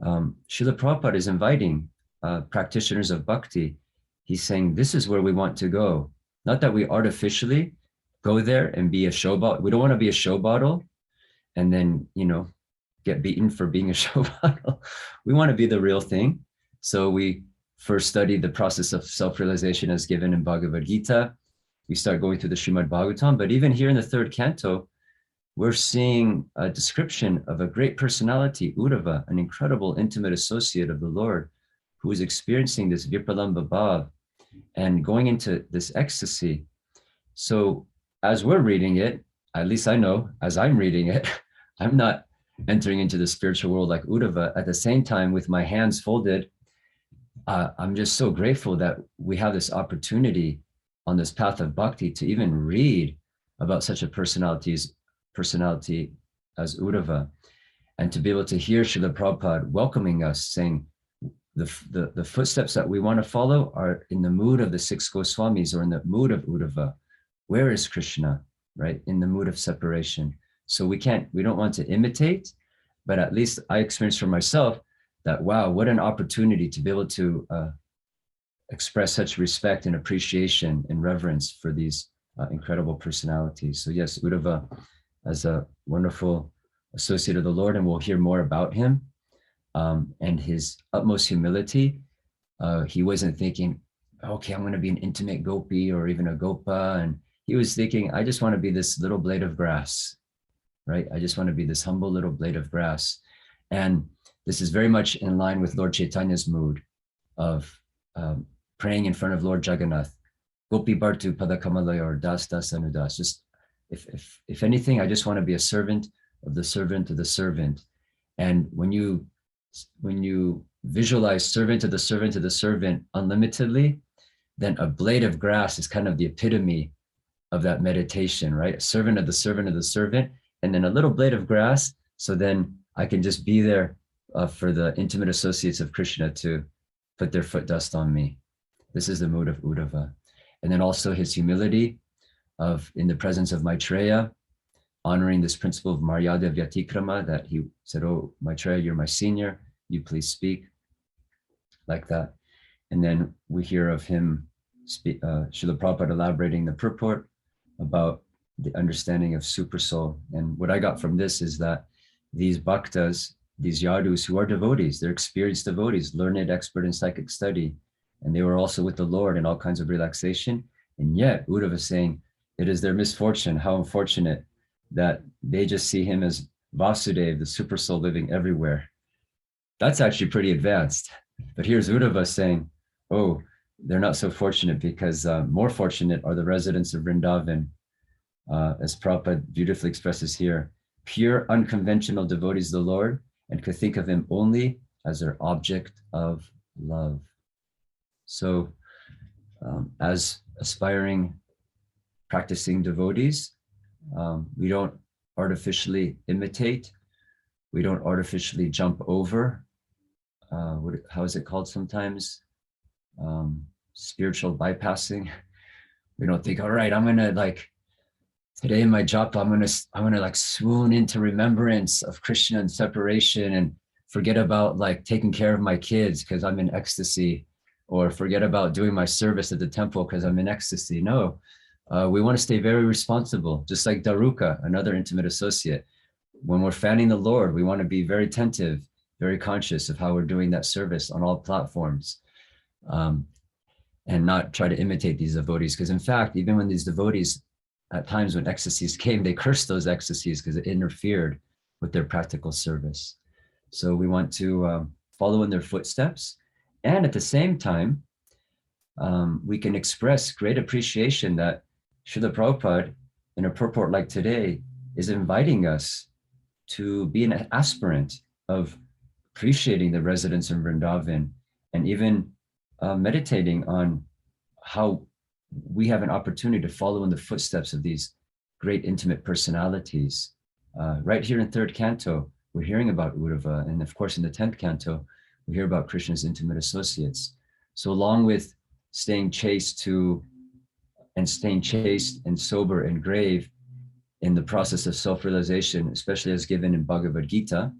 Speaker 1: Srila Prabhupada is inviting practitioners of bhakti. He's saying, this is where we want to go. Not that we artificially go there and be a show bottle. We don't want to be a show bottle and then, get beaten for being a show bottle. We want to be the real thing. So we first study the process of self-realization as given in Bhagavad Gita. We start going through the Srimad Bhagavatam, but even here in the third canto, we're seeing a description of a great personality, Uddhava, an incredible intimate associate of the Lord, who is experiencing this Vipralamba Bhav and going into this ecstasy. So as we're reading it, at least I know, as I'm reading it, I'm not entering into the spiritual world like Uddhava. At the same time, with my hands folded, I'm just so grateful that we have this opportunity on this path of bhakti to even read about such a personality as Uddhava, and to be able to hear Srila Prabhupada welcoming us, saying the footsteps that we want to follow are in the mood of the six Goswamis or in the mood of Uddhava. Where is Krishna, right? In the mood of separation. So we don't want to imitate, but at least I experienced for myself that, wow, what an opportunity to be able to express such respect and appreciation and reverence for these incredible personalities. So yes, Uddhava as a wonderful associate of the Lord, and we'll hear more about him and his utmost humility. He wasn't thinking, okay, I'm going to be an intimate gopi or even a gopa. And he was thinking, I just want to be this little blade of grass, right? I just want to be this humble little blade of grass. And this is very much in line with Lord Chaitanya's mood of praying in front of Lord Jagannath, Gopi Bhartu Padakamalaya or Das Das Anudas. Just if anything, I just want to be a servant of the servant of the servant. And when you visualize servant of the servant of the servant unlimitedly, then a blade of grass is kind of the epitome of that meditation, right? A servant of the servant of the servant, and then a little blade of grass. So then I can just be there for the intimate associates of Krishna to put their foot dust on me. This is the mode of Uddhava. And then also his humility of, in the presence of Maitreya, honoring this principle of Maryada Vyatikrama, that he said, oh, Maitreya, you're my senior, you please speak, like that. And then we hear of him, Srila Prabhupada elaborating the purport about the understanding of Supersoul. And what I got from this is that these bhaktas, these yadus who are devotees, they're experienced devotees, learned, expert in psychic study, and they were also with the Lord in all kinds of relaxation. And yet Uddhava is saying it is their misfortune, how unfortunate that they just see him as Vasudeva, the Supersoul living everywhere. That's actually pretty advanced. But here's Uddhava saying, oh, they're not so fortunate, because more fortunate are the residents of Vrindavan, as Prabhupada beautifully expresses here, pure unconventional devotees of the Lord, and could think of him only as their object of love. So as aspiring, practicing devotees, we don't artificially imitate, we don't artificially jump over, how is it called sometimes? Spiritual bypassing. We don't think, all right, I'm gonna like, today in my japa, I'm gonna like swoon into remembrance of Krishna and separation and forget about like taking care of my kids because I'm in ecstasy, or forget about doing my service at the temple because I'm in ecstasy. No, we want to stay very responsible, just like Daruka, another intimate associate. When we're fanning the Lord, we want to be very attentive, very conscious of how we're doing that service on all platforms. And not try to imitate these devotees. Because in fact, even when these devotees, at times when ecstasies came, they cursed those ecstasies because it interfered with their practical service. So we want to follow in their footsteps. And at the same time, we can express great appreciation that Srila Prabhupada, in a purport like today, is inviting us to be an aspirant of appreciating the residents in Vrindavan, and even meditating on how we have an opportunity to follow in the footsteps of these great intimate personalities. Right here in 3rd canto, we're hearing about Uddhava, and of course in the 10th canto, we hear about Krishna's intimate associates. So along with staying chaste and sober and grave in the process of self-realization, especially as given in Bhagavad Gita,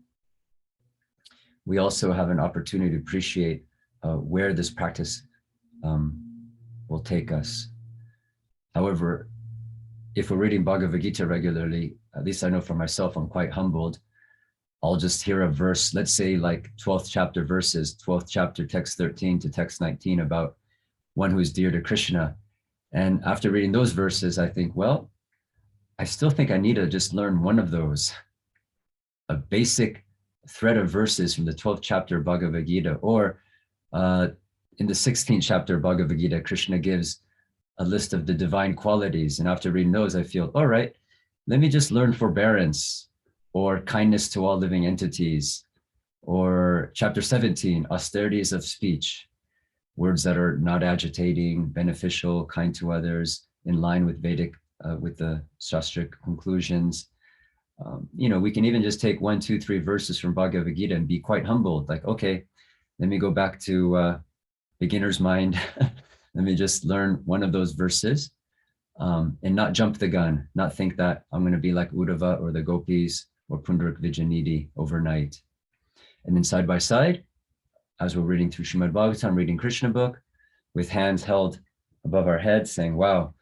Speaker 1: we also have an opportunity to appreciate where this practice will take us. However, if we're reading Bhagavad Gita regularly, at least I know for myself, I'm quite humbled. I'll just hear a verse, let's say like 12th chapter verses, 12th chapter text 13 to text 19 about one who is dear to Krishna. And after reading those verses, I think, well, I still think I need to just learn one of those, a basic thread of verses from the 12th chapter of Bhagavad Gita, or in the 16th chapter of Bhagavad Gita, Krishna gives a list of the divine qualities. And after reading those, I feel, all right, let me just learn forbearance or kindness to all living entities. Or chapter 17, austerities of speech, words that are not agitating, beneficial, kind to others, in line with Vedic, with the Shastric conclusions. We can even just take 1, 2, 3 verses from Bhagavad Gita and be quite humbled. Like, okay, let me go back to beginner's mind. Let me just learn one of those verses and not jump the gun, not think that I'm going to be like Uddhava or the gopis or Pundarak Vijayanidhi overnight. And then side by side, as we're reading through Srimad Bhagavatam, reading Krishna book, with hands held above our heads saying, wow,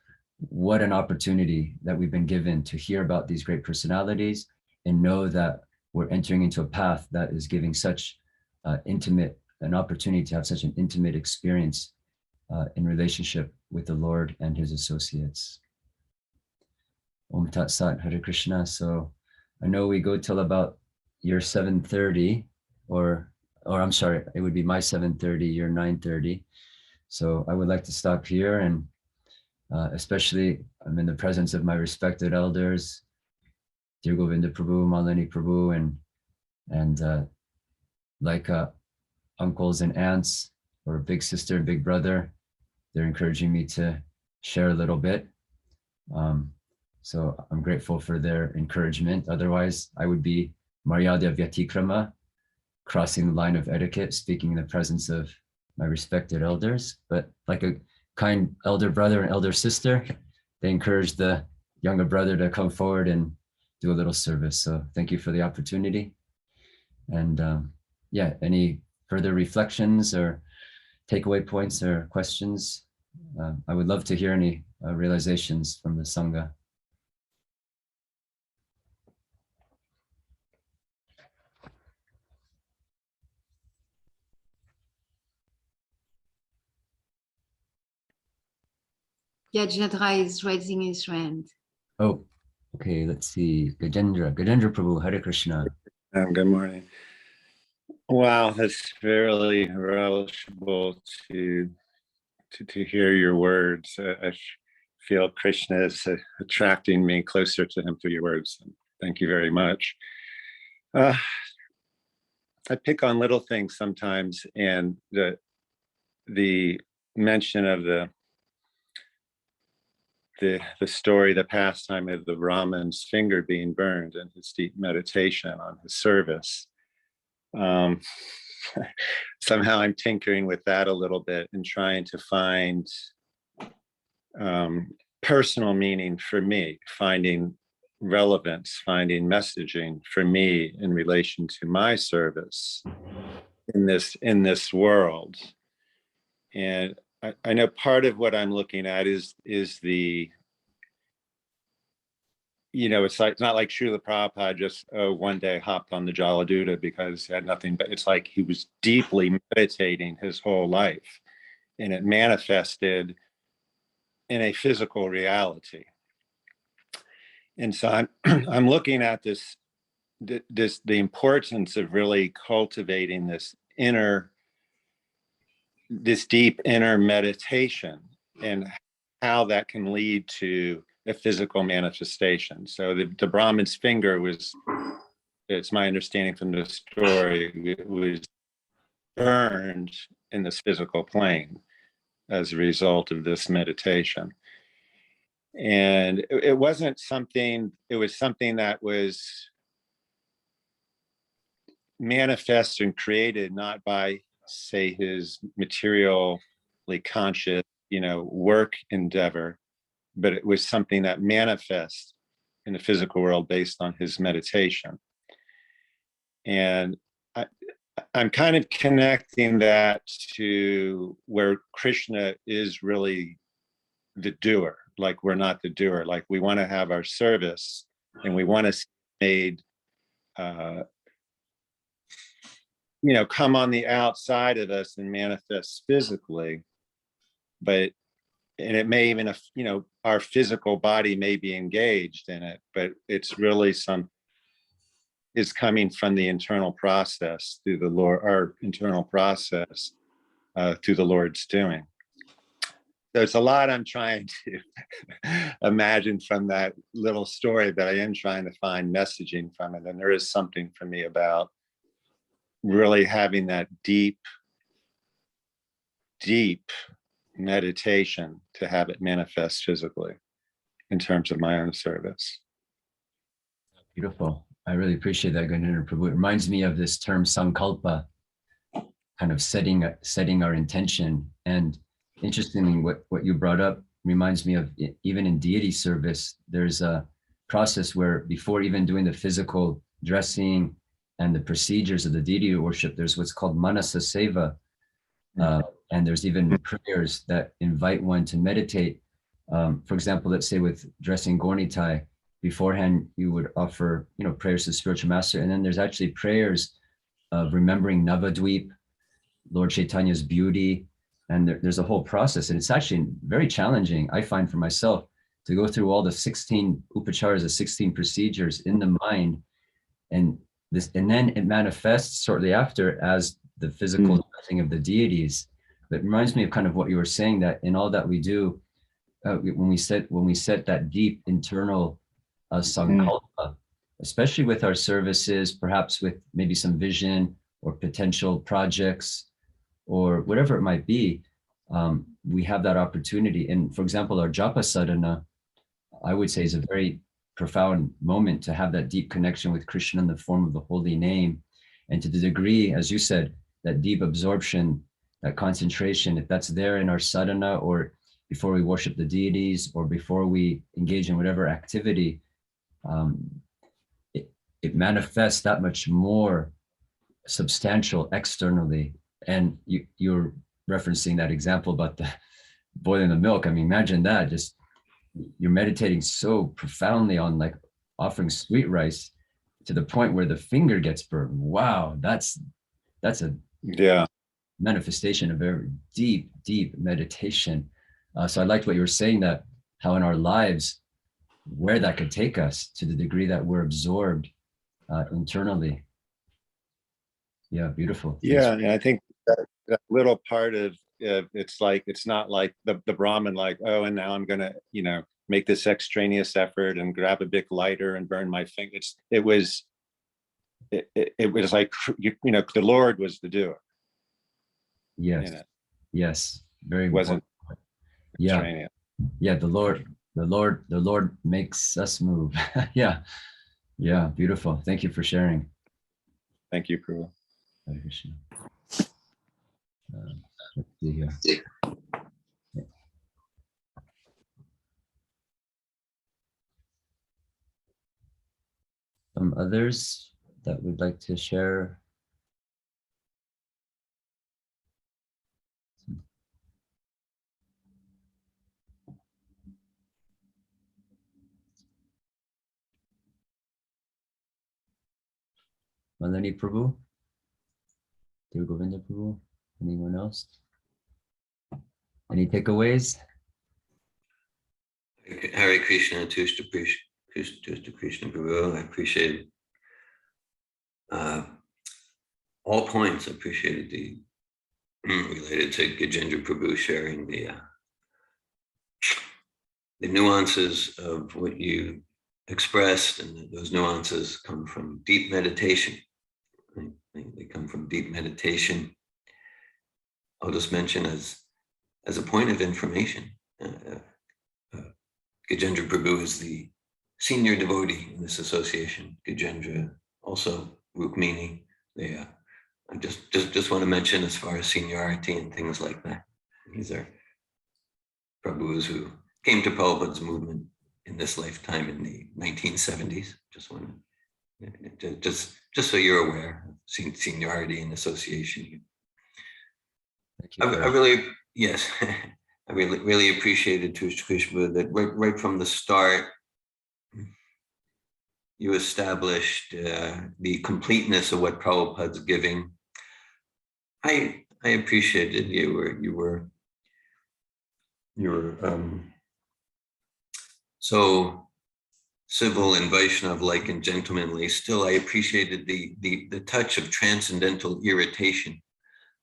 Speaker 1: what an opportunity that we've been given to hear about these great personalities and know that we're entering into a path that is giving such an opportunity to have such an intimate experience in relationship with the Lord and his associates. Om Tat Sat, Hare Krishna. So I know we go till about your 7:30, or I'm sorry, it would be my 7:30, your 9:30. So I would like to stop here, and especially I'm in the presence of my respected elders, dear Govinda Prabhu, Malini Prabhu, and like uncles and aunts, or big sister and big brother, they're encouraging me to share a little bit. So I'm grateful for their encouragement. Otherwise, I would be Maryada Vyatikrama, crossing the line of etiquette, speaking in the presence of my respected elders, but like a kind elder brother and elder sister, they encouraged the younger brother to come forward and do a little service. So thank you for the opportunity. And yeah, any further reflections or takeaway points or questions? I would love to hear any realizations from the Sangha.
Speaker 3: Yajnadra is raising his hand.
Speaker 1: Oh, okay, let's see. Gajendra Prabhu, Hare Krishna.
Speaker 6: Good morning. Wow, that's really relishable to hear your words. I feel Krishna is attracting me closer to him through your words. Thank you very much. I pick on little things sometimes, and the mention of the story, the pastime of the Brahman's finger being burned and his deep meditation on his service. Somehow I'm tinkering with that a little bit and trying to find personal meaning for me, finding relevance, finding messaging for me in relation to my service in this world. And I know part of what I'm looking at is the, it's not like Srila Prabhupada just one day hopped on the Jaladuta because he had nothing, but it's like he was deeply meditating his whole life, and it manifested in a physical reality. And so I'm looking at the importance of really cultivating this deep inner meditation, and how that can lead to a physical manifestation. So the Brahman's finger it's my understanding from the story, it was burned in this physical plane as a result of this meditation. And it was something that was manifest and created not by, say, his materially conscious, work endeavor, but it was something that manifests in the physical world based on his meditation. And I'm kind of connecting that to where Krishna is really the doer. Like, we're not the doer. Like, we want to have our service and we want to see it made, come on the outside of us and manifest physically. And it may even, our physical body may be engaged in it, but it's really is coming from the internal process through the Lord, our internal process through the Lord's doing. There's a lot I'm trying to imagine from that little story, but I am trying to find messaging from it. And there is something for me about really having that deep meditation to have it manifest physically in terms of my own service.
Speaker 1: Beautiful. I really appreciate that, Gajendra Prabhu. It reminds me of this term sankalpa, kind of setting our intention. And interestingly, what you brought up reminds me of, even in deity service, there's a process where before even doing the physical dressing and the procedures of the deity worship, there's what's called manasa seva. And there's even prayers that invite one to meditate. For example, let's say with dressing Gornitai, beforehand, you would offer, prayers to the spiritual master. And then there's actually prayers of remembering Navadvip, Lord Chaitanya's beauty. And there's a whole process. And it's actually very challenging, I find, for myself, to go through all the 16 upacharas, the 16 procedures in the mind. And then it manifests shortly after as the physical dressing of the deities. But it reminds me of kind of what you were saying, that in all that we do, when we set that deep internal sankalpa, especially with our services, perhaps with maybe some vision or potential projects or whatever it might be, we have that opportunity. And for example, our japa sadhana, I would say, is a very profound moment to have that deep connection with Krishna in the form of the holy name. And to the degree, as you said, that deep absorption, that concentration, if that's there in our sadhana, or before we worship the deities, or before we engage in whatever activity, it manifests that much more substantial externally. And you're referencing that example about the boiling the milk. I mean, imagine that, just you're meditating so profoundly on like offering sweet rice to the point where the finger gets burned. Wow, that's a manifestation of very deep meditation. So I liked what you were saying, that how in our lives, where that could take us to the degree that we're absorbed internally. Yeah, beautiful.
Speaker 6: Yeah, and I think that little part of it's not like the Brahmin, like, oh, and now I'm gonna, make this extraneous effort and grab a big lighter and burn my fingers. It was like, the Lord was the doer.
Speaker 1: Yes. Yes. Very
Speaker 6: wasn't
Speaker 1: extraneous. Yeah. The Lord makes us move. Yeah. Beautiful. Thank you for sharing.
Speaker 6: Thank you, Prabhu.
Speaker 1: Let's see here. Some others that would like to share. Malini Prabhu, Dear Govinda Prabhu, anyone else? Any takeaways?
Speaker 2: Hare Krishna, Tusta Krsna Prabhu. I appreciate all points. I appreciated the related to Gajendra Prabhu sharing the nuances of what you expressed, and those nuances come from deep meditation. They come from deep meditation. I'll just mention as a point of information, Gajendra Prabhu is the senior devotee in this association. Gajendra, also Rukmini. I just want to mention, as far as seniority and things like that, these are Prabhus who came to Prabhupada's movement in this lifetime in the 1970s. Just want to, just so you're aware of seniority and association.
Speaker 1: Thank you.
Speaker 2: I really, yes, I really appreciated Tusta Krsna that right from the start, you established the completeness of what Prabhupada's giving. I appreciated you were so civil and Vaishnav-like and gentlemanly. Still, I appreciated the touch of transcendental irritation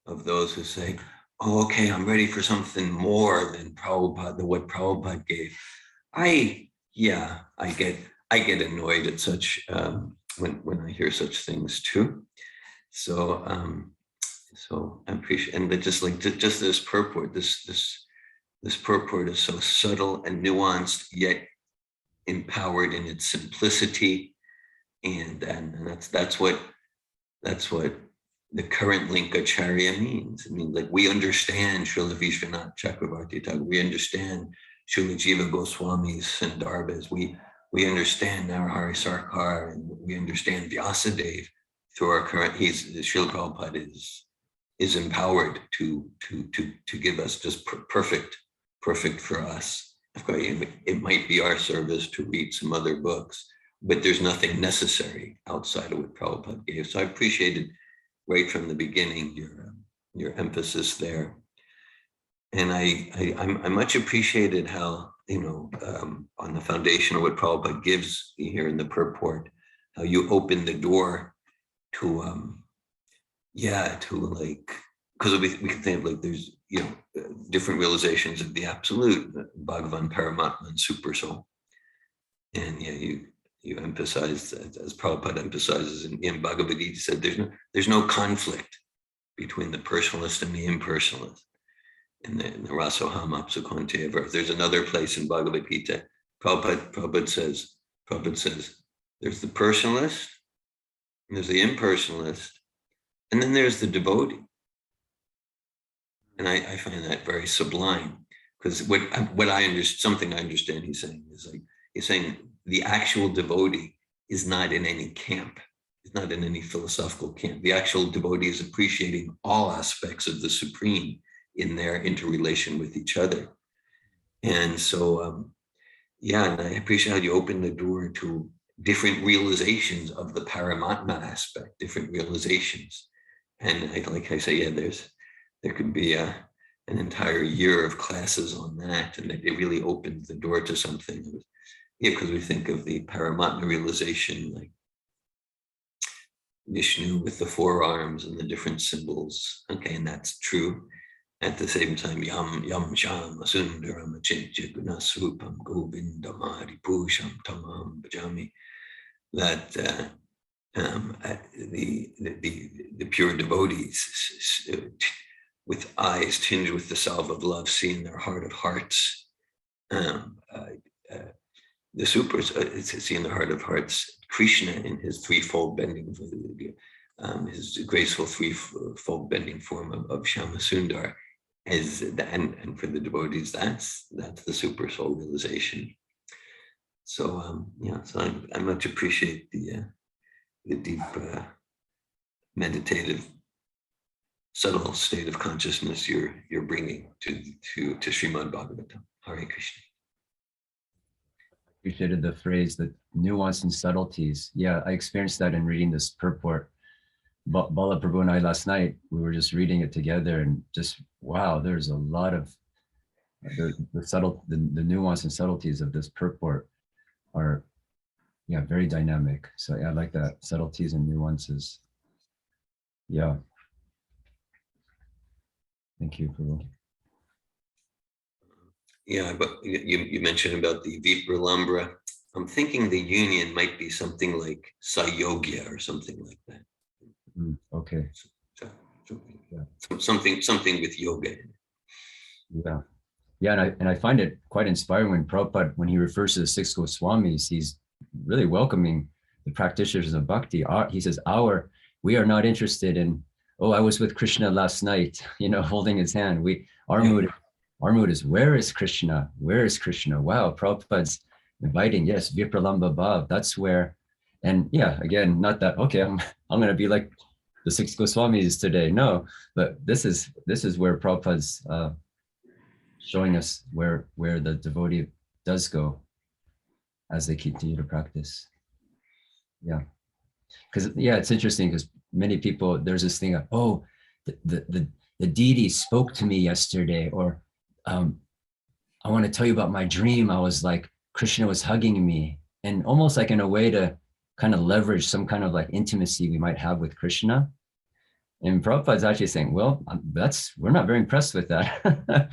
Speaker 2: of those who say, oh, okay, I'm ready for something more than Prabhupada, than what Prabhupada gave. I get annoyed at such when I hear such things too. So I appreciate, and just this purport, this purport is so subtle and nuanced, yet empowered in its simplicity, and that's what the current Linkacharya means. I mean, like, we understand Srila Vishwanath Chakravarti Thakur, we understand Srila Jiva Goswami's Sandarbhas, we understand Narahari Sarkar, and we understand Vyasadeva through our current. Srila Prabhupada is empowered to give us just perfect for us. Of course, it might be our service to read some other books, but there's nothing necessary outside of what Prabhupada gave. So I appreciated right from the beginning your emphasis there, and I much appreciated how, on the foundation of what Prabhupada gives here in the purport, how you open the door to like, because we can think of, like, there's different realizations of the absolute, Bhagavan, Paramatma, and Super Soul, and you emphasize, as Prabhupada emphasizes in Bhagavad Gita, said there's no conflict between the personalist and the impersonalist. In the Rasoham Apsukonte verse, there's another place in Bhagavad Gita. Prabhupada says there's the personalist, and there's the impersonalist, and then there's the devotee. And I find that very sublime, because what I understand, something I understand he's saying is like, he's saying the actual devotee is not in any camp. It's not in any philosophical camp. The actual devotee is appreciating all aspects of the Supreme in their interrelation with each other. And so, yeah, and I appreciate how you open the door to different realizations of the Paramatma aspect, different realizations. And like I say, yeah, there could be an entire year of classes on that, and it really opens the door to something. Yeah, because we think of the Paramatma realization, like Vishnu with the four arms and the different symbols. Okay, and that's true. At the same time, Yam Shama Sundaram Achintya Gunasrupam Govindam Pusham Tamam Bhajami. That the pure devotees with eyes tinged with the salve of love, seeing their heart of hearts. The supers, seeing the heart of hearts, Krishna in his threefold bending, his graceful threefold bending form of Shama Sundar, and for the devotees, that's the super soul realization. So yeah, so I much appreciate the deep meditative, subtle state of consciousness you're bringing to Srimad Bhagavatam. Hare Krishna.
Speaker 1: Appreciated the phrase, the nuance and subtleties. Yeah, I experienced that in reading this purport. Bala Prabhu and I last night, we were just reading it together, and just, wow, there's a lot of the nuance and subtleties of this purport are, yeah, very dynamic. So yeah, I like that, subtleties and nuances. Yeah. Thank you, Prabhu.
Speaker 2: Yeah, but you mentioned about the Vipralambra. I'm thinking the union might be something like Sayogya or something like that.
Speaker 1: Okay.
Speaker 2: So, yeah. Something with yoga in it.
Speaker 1: Yeah. Yeah, and I find it quite inspiring when Prabhupada, when he refers to the six Goswamis, he's really welcoming the practitioners of bhakti. He says, we are not interested in, oh, I was with Krishna last night, holding his hand. Our mood is, where is Krishna? Where is Krishna? Wow, Prabhupada's inviting, yes, Vipralamba Bhav, that's where. And yeah, again, not that, okay, I'm going to be like the six Goswamis today. No, but this is where Prabhupada's showing us where the devotee does go as they continue to practice. Yeah, because yeah, it's interesting because many people, there's this thing of, oh, the deity spoke to me yesterday, or I want to tell you about my dream. I was like, Krishna was hugging me, and almost like in a way to kind of leverage some kind of like intimacy we might have with Krishna. And Prabhupada's actually saying, well, we're not very impressed with that.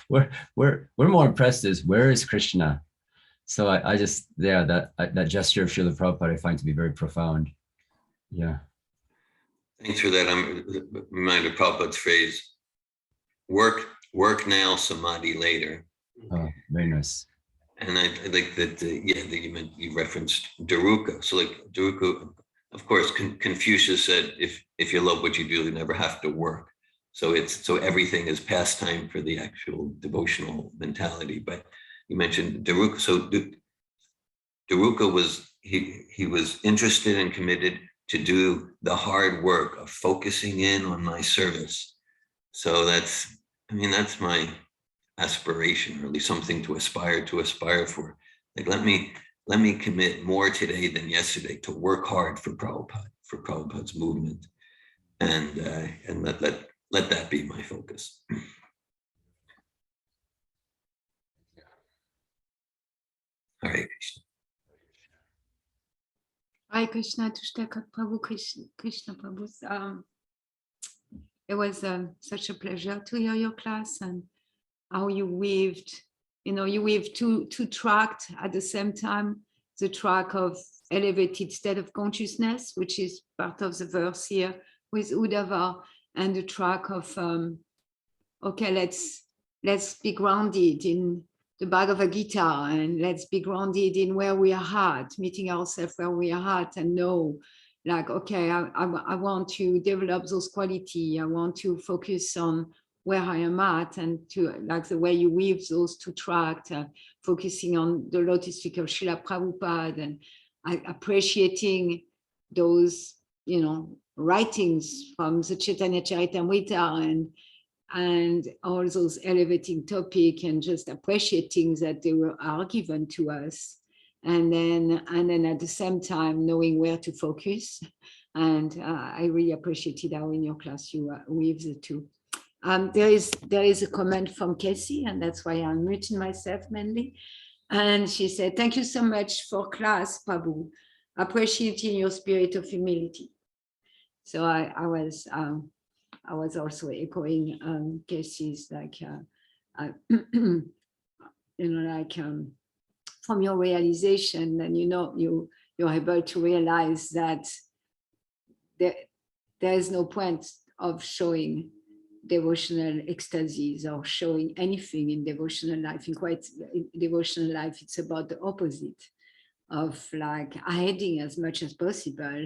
Speaker 1: We're more impressed is, where is Krishna? So I just, yeah, that gesture of Srila Prabhupada I find to be very profound. Yeah.
Speaker 2: Thanks for that. I'm reminded of Prabhupada's phrase, work now, samadhi later.
Speaker 1: Oh, very nice.
Speaker 2: And I like that, you referenced Daruka. So like Daruka, of course, Confucius said, if you love what you do, you never have to work. So everything is pastime for the actual devotional mentality. But you mentioned Daruka. So Daruka he was interested and committed to do the hard work of focusing in on my service. So that's my aspiration, or at least something to aspire for. Like, let me commit more today than yesterday to work hard for Prabhupada's movement, and let that be my focus. Hare Krishna.
Speaker 3: Hare Krishna, Tusta Prabhu, Krishna Prabhu. It was such a pleasure to hear your class, and how you weaved two tracks at the same time, the track of elevated state of consciousness, which is part of the verse here with Uddhava, and the track of, okay, let's be grounded in the Bhagavad Gita, and let's be grounded in where we are at, meeting ourselves where we are at, and know, like, okay, I want to develop those qualities. I want to focus on where I am at, and to like the way you weave those two tracks, focusing on the lotus feet of Srila Prabhupada and appreciating those, you know, writings from the Chaitanya Charitamrita and all those elevating topics, and just appreciating that they are given to us. And then at the same time, knowing where to focus. And I really appreciated how in your class you weave the two. There is a comment from Casey, and that's why I'm muting myself mainly. And she said, "Thank you so much for class, Prabhu. Appreciating your spirit of humility." So I was also echoing Casey's, like, you know, like from your realization, and you know, you're able to realize that there is no point of showing devotional ecstasies or showing anything in devotional life. In devotional life, it's about the opposite of like hiding as much as possible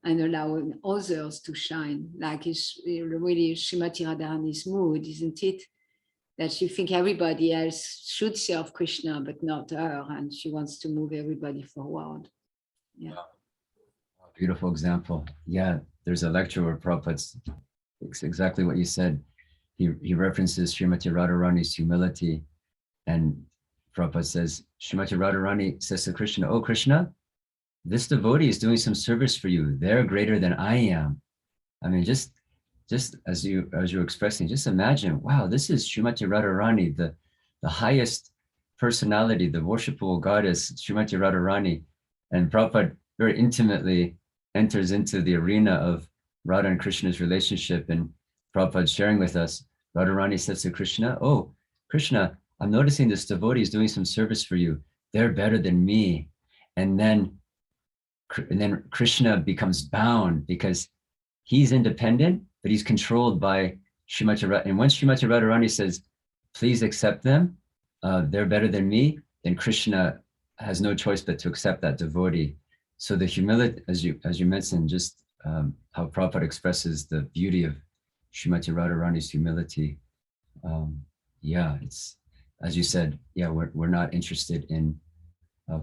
Speaker 3: and allowing others to shine. Like it's really Srimati Radharani's mood, isn't it? That she thinks everybody else should serve Krishna, but not her, and she wants to move everybody forward. Yeah.
Speaker 1: Beautiful example. Yeah, there's a lecture where Prabhupada's, it's exactly what you said. He references Srimati Radharani's humility, and Prabhupada says, Srimati Radharani says to Krishna, "Oh Krishna, this devotee is doing some service for you. They're greater than I am." I mean, just as you're expressing, just imagine, wow, this is Srimati Radharani, the highest personality, the worshipful goddess, Srimati Radharani. And Prabhupada very intimately enters into the arena of Radha and Krishna's relationship. And Prabhupada sharing with us, Radharani says to Krishna, "Oh, Krishna, I'm noticing this devotee is doing some service for you. They're better than me." And then Krishna becomes bound because he's independent, but he's controlled by Srimati Radharani. And once Srimati Radharani says, "Please accept them, they're better than me," then Krishna has no choice but to accept that devotee. So the humility, as you mentioned, just how Prabhupada expresses the beauty of Srimati Radharani's humility. Yeah, it's, as you said, yeah, we're not interested in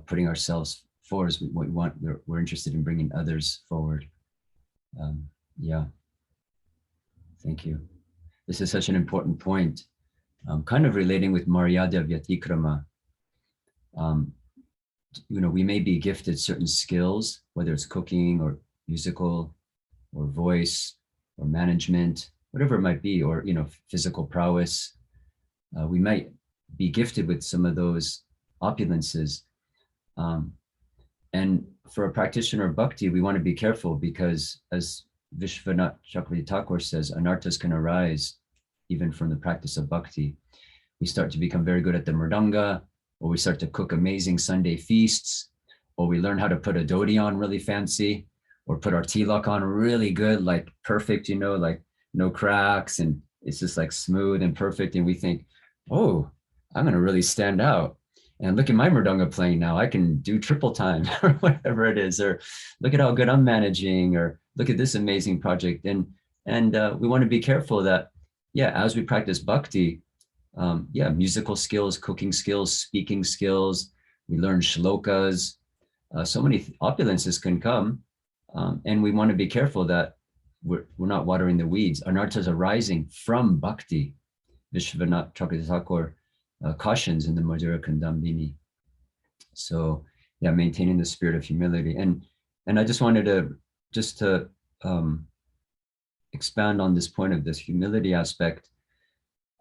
Speaker 1: putting ourselves forward. We're interested in bringing others forward. Yeah, thank you. This is such an important point, kind of relating with Maryada Vyatikrama. You know, we may be gifted certain skills, whether it's cooking or musical or voice or management, whatever it might be, or, you know, physical prowess. We might be gifted with some of those opulences. And for a practitioner of bhakti, we want to be careful because, as Vishwanath Chakravarti Thakur says, anarthas can arise even from the practice of bhakti. We start to become very good at the mridanga, or we start to cook amazing Sunday feasts, or we learn how to put a dhoti on really fancy, or put our tilak on really good, like perfect, you know, like no cracks, and it's just like smooth and perfect. And we think, oh, I'm going to really stand out. And look at my mridanga playing now. I can do triple time or whatever it is, or look at how good I'm managing, or look at this amazing project. And we want to be careful that, yeah, as we practice bhakti, yeah, musical skills, cooking skills, speaking skills, we learn shlokas, so many opulences can come. And we want to be careful that we're not watering the weeds. Anarthas arising from bhakti. Vishwanath Chakravarti Thakur cautions in the Madhura Kandambini. So yeah, maintaining the spirit of humility. And I just wanted to expand on this point of this humility aspect.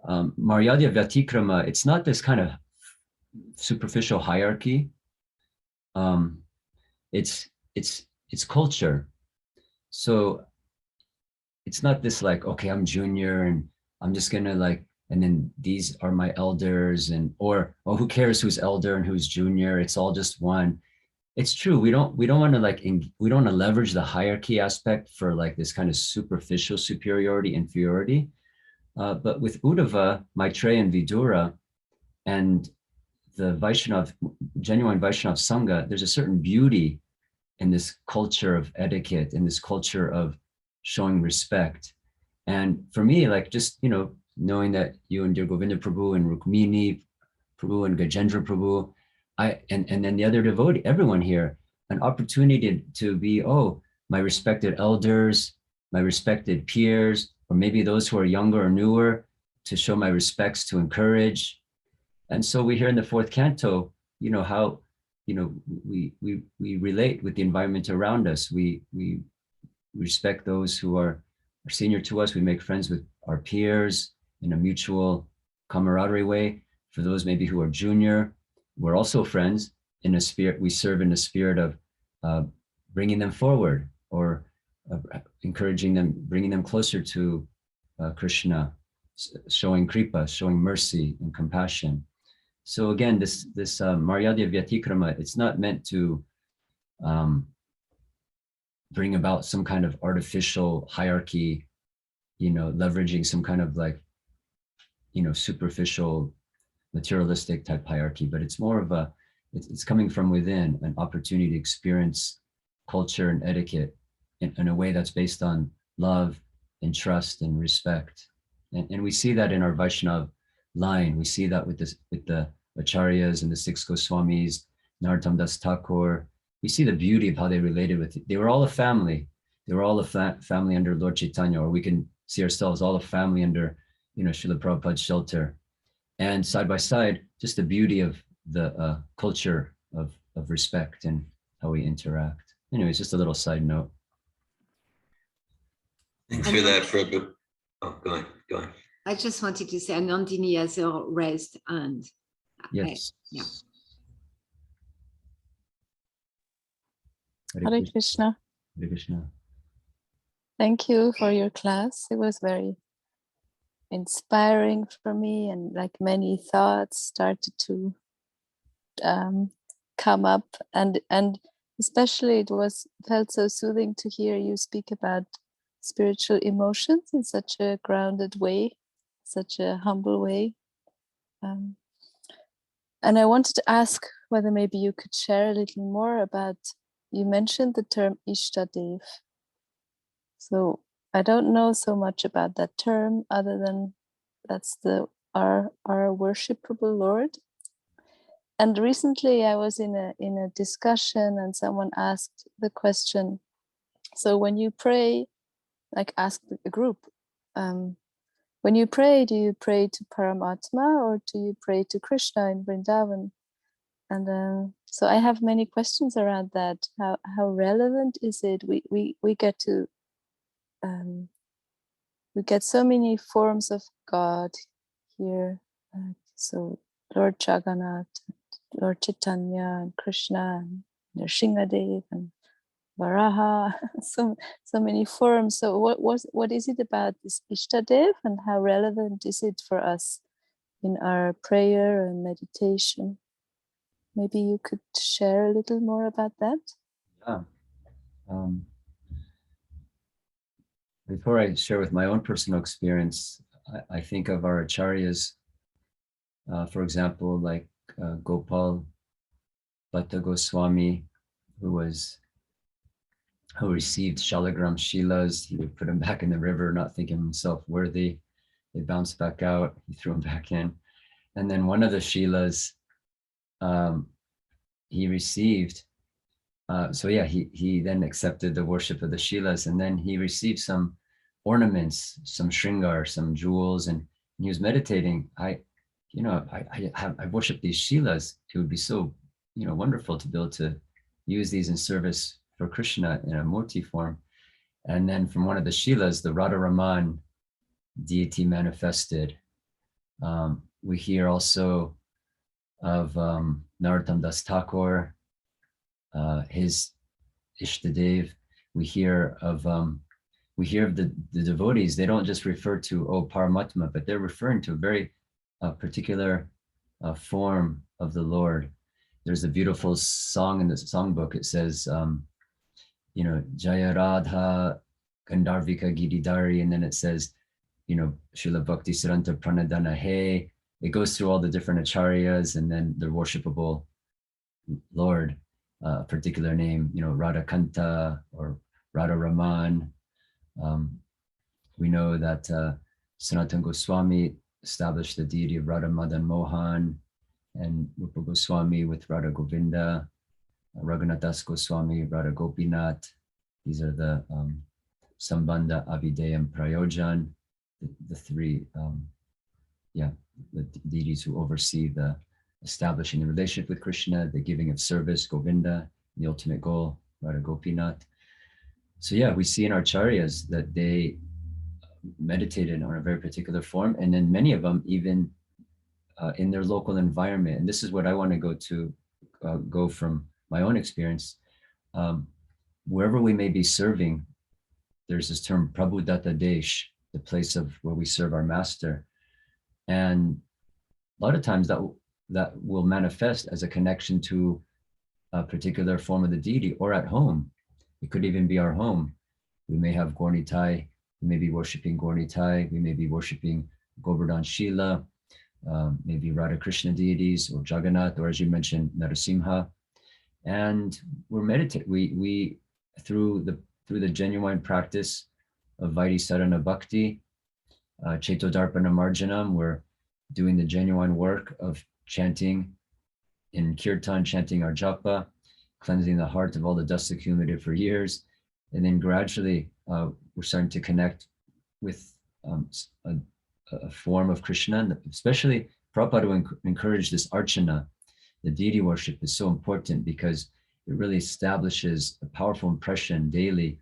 Speaker 1: Maryada Vyatikrama, it's not this kind of superficial hierarchy. It's culture. So it's not this like, okay, I'm junior and I'm just gonna like, and then these are my elders, and or oh, who cares who's elder and who's junior? It's all just one. It's true. We don't want to like, we don't want to leverage the hierarchy aspect for like this kind of superficial superiority, inferiority. But with Uddhava, Maitreya, and Vidura, and the Vaishnav, genuine Vaishnav Sangha, there's a certain beauty in this culture of etiquette, in this culture of showing respect. And for me, like just, you know, knowing that you and dear Govinda Prabhu and Rukmini Prabhu and Gajendra Prabhu, and then the other devotee, everyone here, an opportunity to be, oh, my respected elders, my respected peers, or maybe those who are younger or newer, to show my respects, to encourage. And so we hear in the fourth canto, how, we relate with the environment around us. We respect those who are senior to us. We make friends with our peers in a mutual camaraderie way. For those maybe who are junior, we're also friends in a spirit. We serve in the spirit of bringing them forward, or encouraging them, bringing them closer to Krishna, showing kripa, showing mercy and compassion. So again, this Maryadya Vyatikrama, it's not meant to bring about some kind of artificial hierarchy, leveraging some kind of superficial materialistic type hierarchy, but it's more of it's coming from within, an opportunity to experience culture and etiquette in a way that's based on love and trust and respect. And we see that in our Vaishnav line. We see that with the Acharyas and the six Goswamis, Narottam Das Thakur. We see the beauty of how they related with it. They were all a family. They were all a family under Lord Chaitanya, or we can see ourselves all a family under, Srila Prabhupada's shelter. And side by side, just the beauty of the culture of respect and how we interact. Anyways, just a little side note.
Speaker 2: Thanks for that, Prabhu. Oh, go on.
Speaker 3: I just wanted to say, Nandini has a raised hand.
Speaker 1: Yes.
Speaker 3: Yeah.
Speaker 5: Hare Krishna.
Speaker 1: Hare Krishna.
Speaker 5: Thank you for your class. It was very inspiring for me, and like many thoughts started to come up, and especially it felt so soothing to hear you speak about spiritual emotions in such a grounded way, such a humble way. And I wanted to ask whether maybe you could share a little more about, you mentioned the term Ishtadev. So I don't know so much about that term, other than that's our worshipable Lord. And recently I was in a discussion, and someone asked the question, so when you pray, like asked the group, when you pray, do you pray to Paramatma or do you pray to Krishna in Vrindavan? And so I have many questions around that. How relevant is it? We get to we get so many forms of God here. So Lord Jagannath, Lord Chaitanya, and Krishna, and Nrsimhadev, and Varaha, so many forms. So what is it about this Ishtadev, and how relevant is it for us in our prayer and meditation? Maybe you could share a little more about that.
Speaker 1: Yeah. Before I share with my own personal experience, I think of our acharyas, for example, like Gopal Bhatta Goswami, who received Shalagram Shilas. He would put him back in the river, not thinking himself worthy. They bounced back out. He threw him back in. And then one of the Shilas he received. He then accepted the worship of the Shilas, and then he received some ornaments, some shringar, some jewels, and he was meditating. I worship these Shilas. It would be so, wonderful to be able to use these in service for Krishna in a Murti form. And then from one of the Shilas, the Radharaman deity manifested. We hear also of Narottam Das Thakur, his Ishtadev. We hear of the devotees. They don't just refer to Paramatma, but they're referring to a very particular form of the Lord. There's a beautiful song in the songbook. It says, Jaya Radha Gandharvika Giridhari, and then it says, Srila Bhakti Siddhanta Pranadana He. It goes through all the different acharyas and then the worshipable Lord, particular name, Radha Kanta or Radha Raman. We know that Sanatana Goswami established the deity of Radha Madan Mohan, and Rupa Goswami with Radha Govinda, Raghunath Das Goswami, Radha Gopinath. These are the Sambandha, Avideya, and Prayojan, the three, the deities who oversee the establishing the relationship with Krishna, the giving of service, Govinda, the ultimate goal, Radha Gopinath. So yeah, we see in our charyas that they meditated on a very particular form, and then many of them even in their local environment. And this is what I want to go from my own experience. Wherever we may be serving, there's this term Prabhu Datta Desh, the place of where we serve our master. And a lot of times that will manifest as a connection to a particular form of the deity, or at home. It could even be our home. We may have Gaurnitai, we may be worshiping Gaurnitai, we may be worshiping Govardhan Shila, maybe Radha Krishna deities, or Jagannath, or as you mentioned, Narasimha. And we're meditating, we through the genuine practice of Vaidhi Sadhana Bhakti, Chetodarpana Marjanam, we're doing the genuine work of chanting in kirtan, chanting our japa, cleansing the heart of all the dust accumulated for years. And then gradually we're starting to connect with a form of Krishna. Especially Prabhupada would encourage this archana. The deity worship is so important because it really establishes a powerful impression daily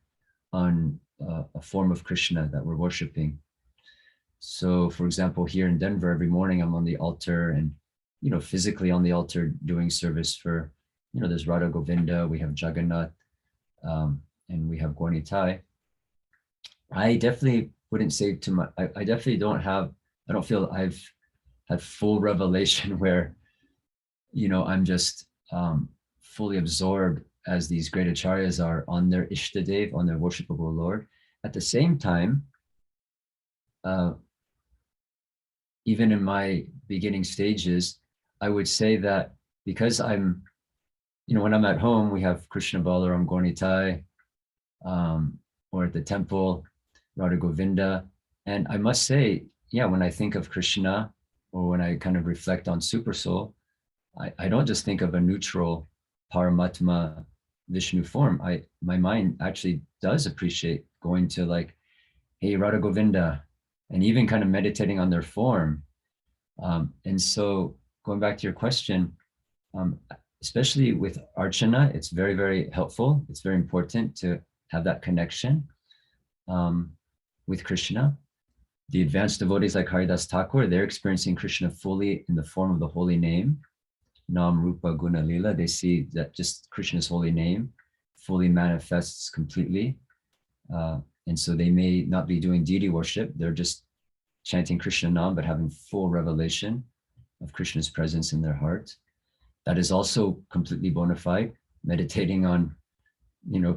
Speaker 1: on a form of Krishna that we're worshiping. So for example, here in Denver, every morning I'm on the altar and, physically on the altar doing service for, there's Radha Govinda, we have Jagannath, and we have Gaurnitai. I definitely wouldn't say too much. I definitely I don't feel I've had full revelation where, I'm just fully absorbed as these great acharyas are on their Ishtadev, on their worshipable Lord. At the same time, even in my beginning stages, I would say that because I'm, when I'm at home, we have Krishna Balaram Gaurnitai, or at the temple, Radha Govinda. And I must say, when I think of Krishna, or when I kind of reflect on Super Soul, I don't just think of a neutral Paramatma Vishnu form. My mind actually does appreciate going to like, hey, Radha Govinda, and even kind of meditating on their form. And so going back to your question, especially with Archana, it's very, very helpful. It's very important to have that connection with Krishna. The advanced devotees like Haridas Thakur, they're experiencing Krishna fully in the form of the holy name, Nam Rupa Guna Lila. They see that just Krishna's holy name fully manifests completely. And so they may not be doing deity worship. They're just chanting Krishna Nam, but having full revelation of Krishna's presence in their heart. That is also completely bona fide. Meditating on,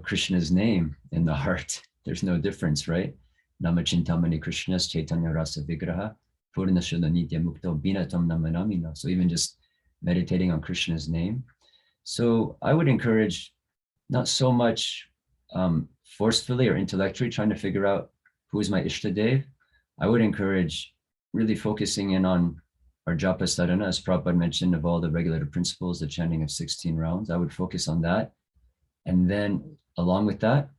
Speaker 1: Krishna's name in the heart. There's no difference, right? Namachintamani Krishna's Chaitanya Rasa Vigraha, Purna Shuddha Nitya Mukta Binatam Namanamina. So even just meditating on Krishna's name. So I would encourage not so much forcefully or intellectually trying to figure out who is my Ishtadev. I would encourage really focusing in on our japa sadhana, as Prabhupada mentioned, of all the regulative principles, the chanting of 16 rounds. I would focus on that. And then along with that,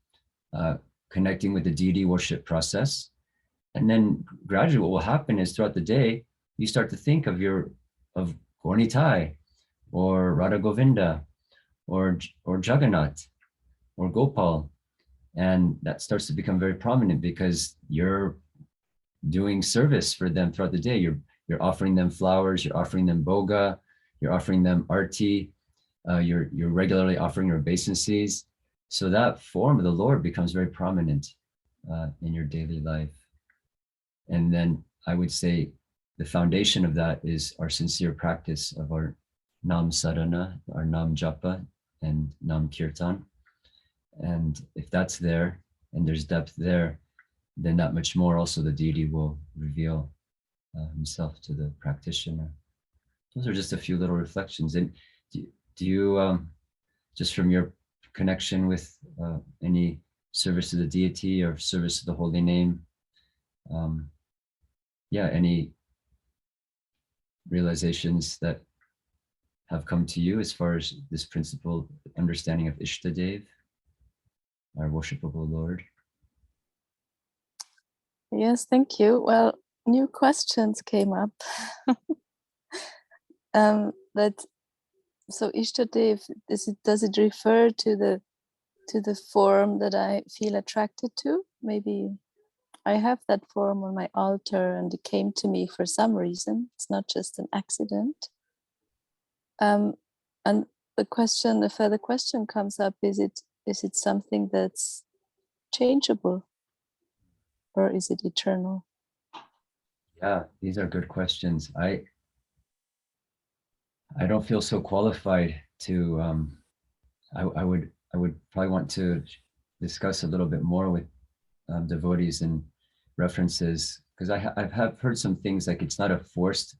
Speaker 1: connecting with the deity worship process. And then gradually what will happen is throughout the day, you start to think of Gaurnitai or Radha Govinda or Jagannath or Gopal. And that starts to become very prominent because you're doing service for them throughout the day. You're offering them flowers, you're offering them boga, you're offering them arti, you're regularly offering your obeisances. So that form of the Lord becomes very prominent in your daily life. And then I would say the foundation of that is our sincere practice of our Nam Sadhana, our Nam Japa and Nam Kirtan. And if that's there and there's depth there, then that much more also the deity will reveal himself to the practitioner. Those are just a few little reflections. And do you, just from your connection with any service to the deity or service to the holy name, yeah, any realizations that have come to you as far as this principle understanding of Ishtadev, our worshipable Lord?
Speaker 5: Yes, thank you. Well, new questions came up. That so Ishtadev, does it refer to the form that I feel attracted to? Maybe I have that form on my altar and it came to me for some reason. It's not just an accident. And the further question comes up, is it something that's changeable or is it eternal?
Speaker 1: Yeah, these are good questions. I don't feel so qualified to I would probably want to discuss a little bit more with devotees and references, because I've heard some things like it's not a forced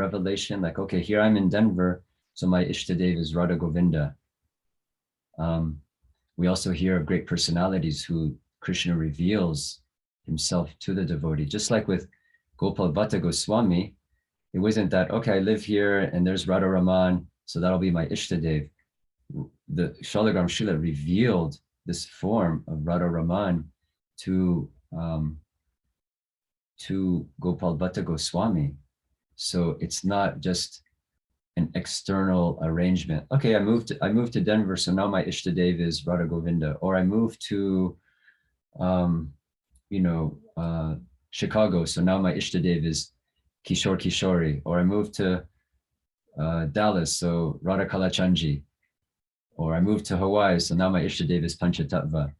Speaker 1: revelation. Like, okay, here I'm in Denver, so my Ishtadev is Radha Govinda. We also hear of great personalities who Krishna reveals himself to the devotee, just like with Gopal Bhatta Goswami. It wasn't that, okay, I live here and there's Radha Raman, so that'll be my Ishtadev. The Shalagram Srila revealed this form of Radha Raman to Gopal Bhatta Goswami. So it's not just an external arrangement. Okay, I moved to Denver, so now my Ishtadev is Radha Govinda. Or I moved to Chicago, so now my Ishtadev is Kishore Kishori. Or I moved to Dallas, so Radha Kalachandji. Or I moved to Hawaii, so now my Ishtadev is Panchatattva.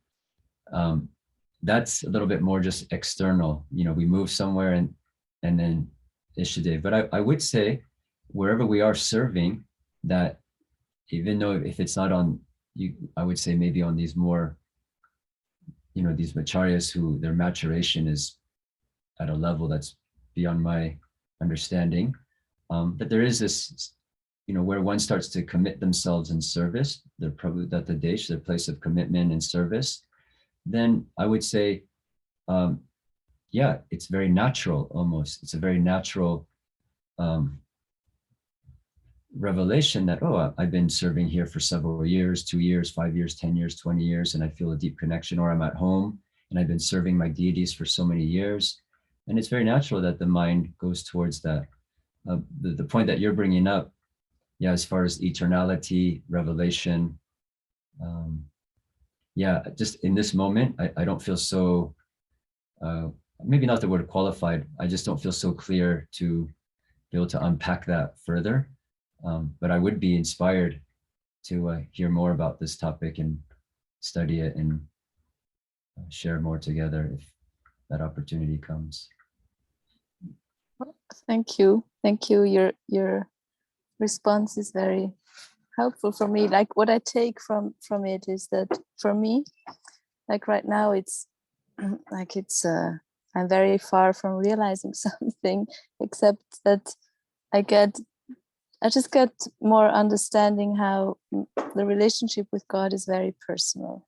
Speaker 1: That's a little bit more just external. We move somewhere and then Ishtadev. But I would say wherever we are serving, that even though if it's not on you, I would say maybe on these more, these acharyas who their maturation is at a level that's beyond my understanding. But there is this, where one starts to commit themselves in service, their Prabhupada, their place of commitment and service, then I would say, it's very natural almost. It's a very natural revelation that, I've been serving here for several years, 2 years, 5 years, 10 years, 20 years, and I feel a deep connection, or I'm at home and I've been serving my deities for so many years. And it's very natural that the mind goes towards that. The point that you're bringing up, as far as eternality, revelation, just in this moment, I don't feel so, maybe not the word qualified, I just don't feel so clear to be able to unpack that further. But I would be inspired to hear more about this topic and study it and share more together if that opportunity comes.
Speaker 5: Thank you. Your response is very helpful for me. Like what I take from it is that for me, like right now, it's like I'm very far from realizing something, except that I just get more understanding how the relationship with God is very personal.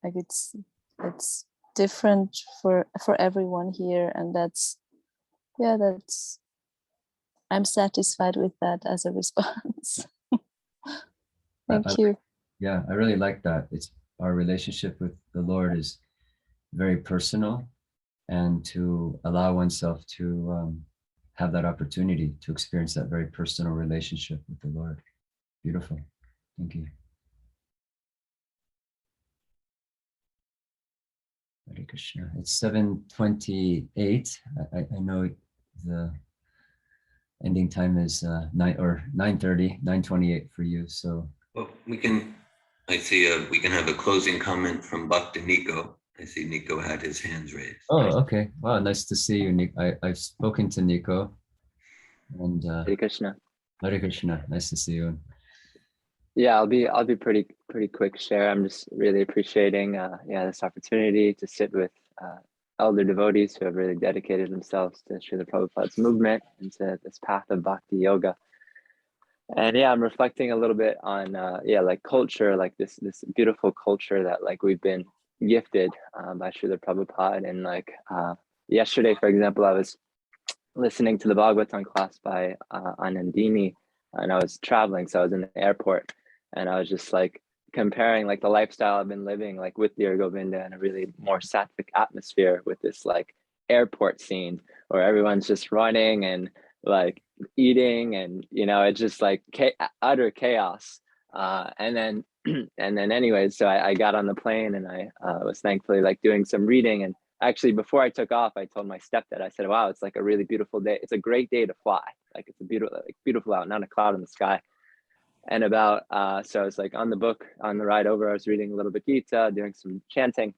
Speaker 5: Like it's different for everyone here, and that's I'm satisfied with that as a response. Thank you.
Speaker 1: Yeah, I really like that. It's our relationship with the Lord is very personal, and to allow oneself to have that opportunity to experience that very personal relationship with the Lord. Beautiful. Thank you. Hare Krishna. It's 7:28. I know the ending time is 9:30, 9:28 for you. So
Speaker 2: we can have a closing comment from Bhakta Nico. I see Nico had his hands raised.
Speaker 1: Oh, okay. Wow, nice to see you, Nico. I've spoken to Nico. And
Speaker 4: Hare Krishna.
Speaker 1: Hare Krishna. Nice to see you.
Speaker 4: Yeah, I'll be pretty quick share. I'm just really appreciating this opportunity to sit with elder devotees who have really dedicated themselves to Srila Prabhupada's movement and to this path of bhakti yoga. And I'm reflecting a little bit on like culture, like this beautiful culture that like we've been gifted by Srila Prabhupada. And like yesterday, for example, I was listening to the Bhagavatam class by Anandini, and I was traveling, so I was in the airport, and I was just like comparing like the lifestyle I've been living like with Dear Govinda in a really more sattvic atmosphere with this like airport scene where everyone's just running and like eating, and you know, it's just like utter chaos. And then anyways, so I got on the plane, and I was thankfully like doing some reading. And actually before I took off, I told my stepdad, I said, wow, it's like a really beautiful day. It's a great day to fly. Like it's a beautiful out, not a cloud in the sky. And about so I was like on the ride over, I was reading a little bit Gita, doing some chanting,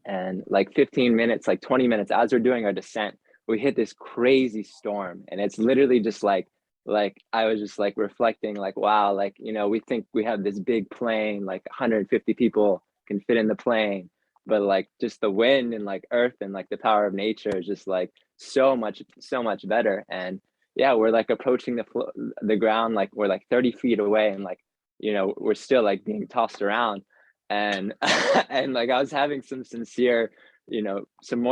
Speaker 4: and like 15 minutes, like 20 minutes as we're doing our descent, we hit this crazy storm. And it's literally just like I was just like reflecting like, wow, like, you know, we think we have this big plane, like 150 people can fit in the plane, but like just the wind and like earth and like the power of nature is just like so much better. And yeah, we're like approaching the ground, like we're like 30 feet away, and like, you know, we're still like being tossed around. And and like I was having some more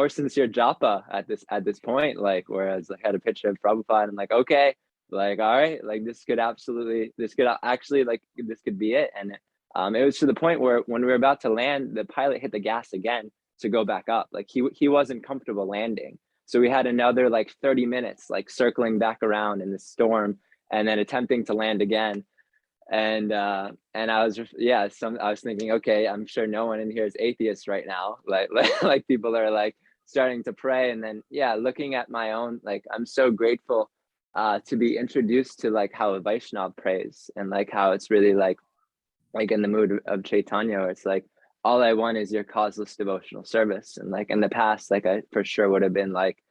Speaker 4: sincere japa at this point, like whereas I had a picture of Prabhupada and like, okay, like, all right, like this could actually like this could be it. And it was to the point where when we were about to land, the pilot hit the gas again to go back up. Like he wasn't comfortable landing. So we had another like 30 minutes, like circling back around in the storm and then attempting to land again. And I was thinking, okay, I'm sure no one in here is atheist right now. Like people are like starting to pray. And then, yeah, looking at my own, like, I'm so grateful to be introduced to like how a Vaishnava prays, and like how it's really like in the mood of Chaitanya, where it's like, all I want is your causeless devotional service. And like in the past, like I for sure would have been like,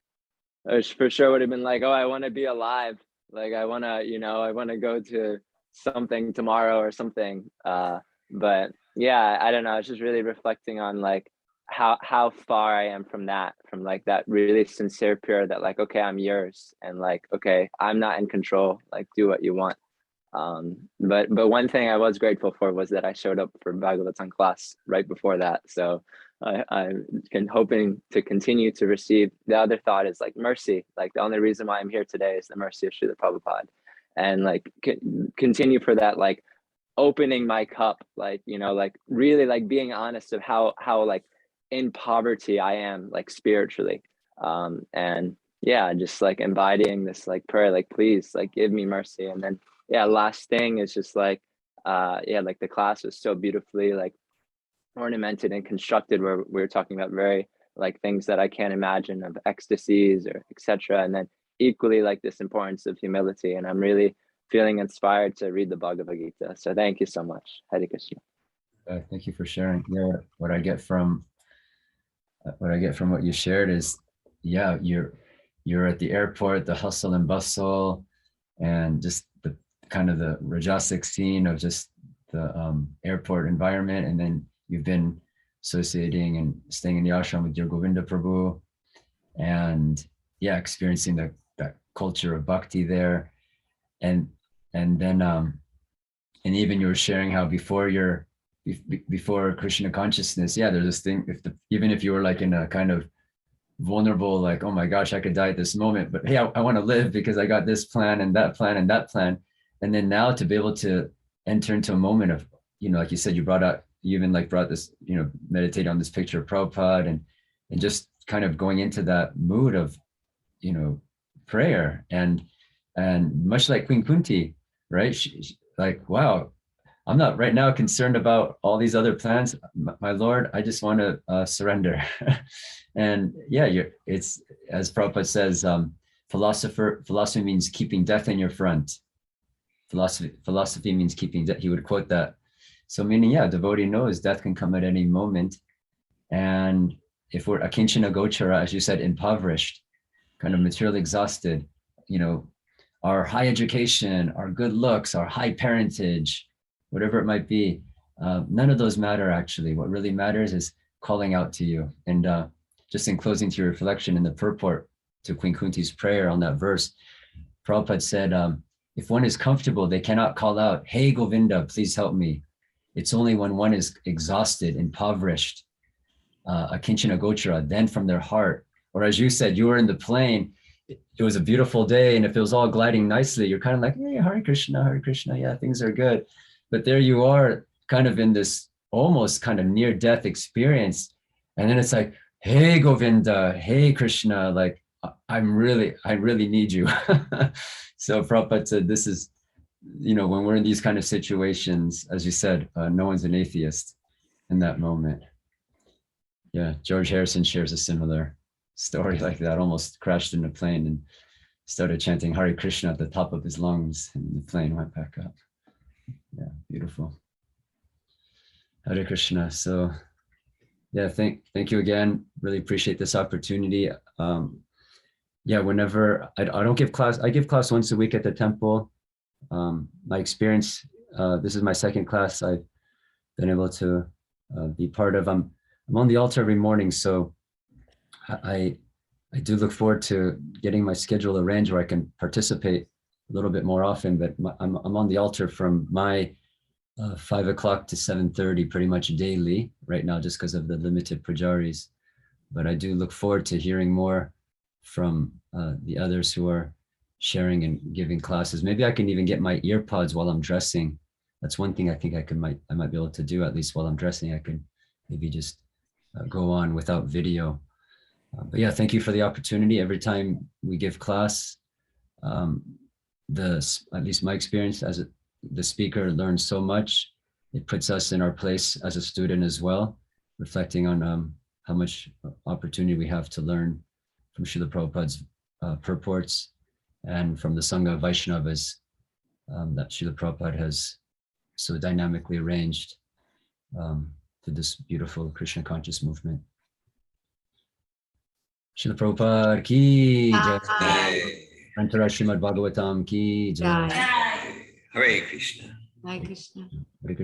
Speaker 4: oh, I want to be alive. Like I want to go to something tomorrow or something. But yeah, I don't know. I was just really reflecting on like how far I am from like that really sincere pure, that like, okay, I'm yours, and like, okay, I'm not in control, like do what you want. But one thing I was grateful for was that I showed up for Bhagavatam class right before that. So I'm hoping to continue to receive. The other thought is like mercy. Like the only reason why I'm here today is the mercy of Srila Prabhupada, and like continue for that, like opening my cup, like, you know, like really like being honest of how like in poverty I am, like spiritually. And yeah, just like embodying this like prayer, like please like give me mercy. And then yeah, last thing is just like like the class was so beautifully like ornamented and constructed, where we were talking about very like things that I can't imagine, of ecstasies or etc. And then equally like this importance of humility. And I'm really feeling inspired to read the Bhagavad Gita. So thank you so much. Hare Krishna.
Speaker 1: Thank you for sharing. Yeah, what I get from what you shared is, yeah, you're at the airport, the hustle and bustle, and just the kind of the rajasic scene of just the airport environment, and then you've been associating and staying in the ashram with your Govinda Prabhu, and yeah, experiencing that culture of bhakti there, and then and even you were sharing how before Krishna consciousness, yeah, there's this thing, even if you were like in a kind of vulnerable, like, oh my gosh, I could die at this moment, but hey, I want to live because I got this plan and that plan and that plan. And then now to be able to enter into a moment of, you know, like you said, you even like brought this, you know, meditate on this picture of Prabhupada, and just kind of going into that mood of, you know, prayer, and much like Queen Kunti, right? She, like, wow, I'm not right now concerned about all these other plans. My Lord, I just want to surrender. And yeah, it's, as Prabhupada says, philosophy means keeping death in your front. Philosophy means keeping death. He would quote that. So meaning, yeah, devotee knows death can come at any moment. And if we're akinchana gochara, as you said, impoverished, kind of materially exhausted, you know, our high education, our good looks, our high parentage, whatever it might be, none of those matter actually. What really matters is calling out to you. And just in closing to your reflection in the purport to Queen Kunti's prayer on that verse, Prabhupada said, if one is comfortable, they cannot call out, hey, Govinda, please help me. It's only when one is exhausted, impoverished, a Kinchana Gochara, then from their heart. Or as you said, you were in the plane, it was a beautiful day, and if it was all gliding nicely, you're kind of like, hey, Hare Krishna, yeah, things are good. But there you are, kind of in this almost kind of near-death experience. And then it's like, hey, Govinda, hey, Krishna, like, I really need you. So Prabhupada said, this is, when we're in these kind of situations, as you said, no one's an atheist in that moment. Yeah, George Harrison shares a similar story like that, almost crashed in a plane and started chanting Hare Krishna at the top of his lungs, and the plane went back up. Yeah, beautiful. Hare Krishna. So yeah, thank you again. Really appreciate this opportunity. Yeah, whenever I don't give class, I give class once a week at the temple. My experience, this is my second class I've been able to be part of. I'm on the altar every morning, so I do look forward to getting my schedule arranged where I can participate a little bit more often, but I'm on the altar from my 5 o'clock to 7:30 pretty much daily right now, just because of the limited pujaris. But I do look forward to hearing more from the others who are sharing and giving classes. Maybe I can even get my ear pods while I'm dressing. That's one thing I think I might be able to do, at least while I'm dressing. I can maybe just go on without video. But yeah, thank you for the opportunity. Every time we give class, at least my experience as the speaker learns so much. It puts us in our place as a student as well, reflecting on how much opportunity we have to learn from Srila Prabhupada's purports and from the Sangha Vaishnavas that Srila Prabhupada has so dynamically arranged to this beautiful Krishna conscious movement. Srila Prabhupada ki jai. Antara Srimad Bhagavatam ki jai.
Speaker 2: Hare Krishna.
Speaker 3: Hare Krishna.
Speaker 1: Hare Krishna.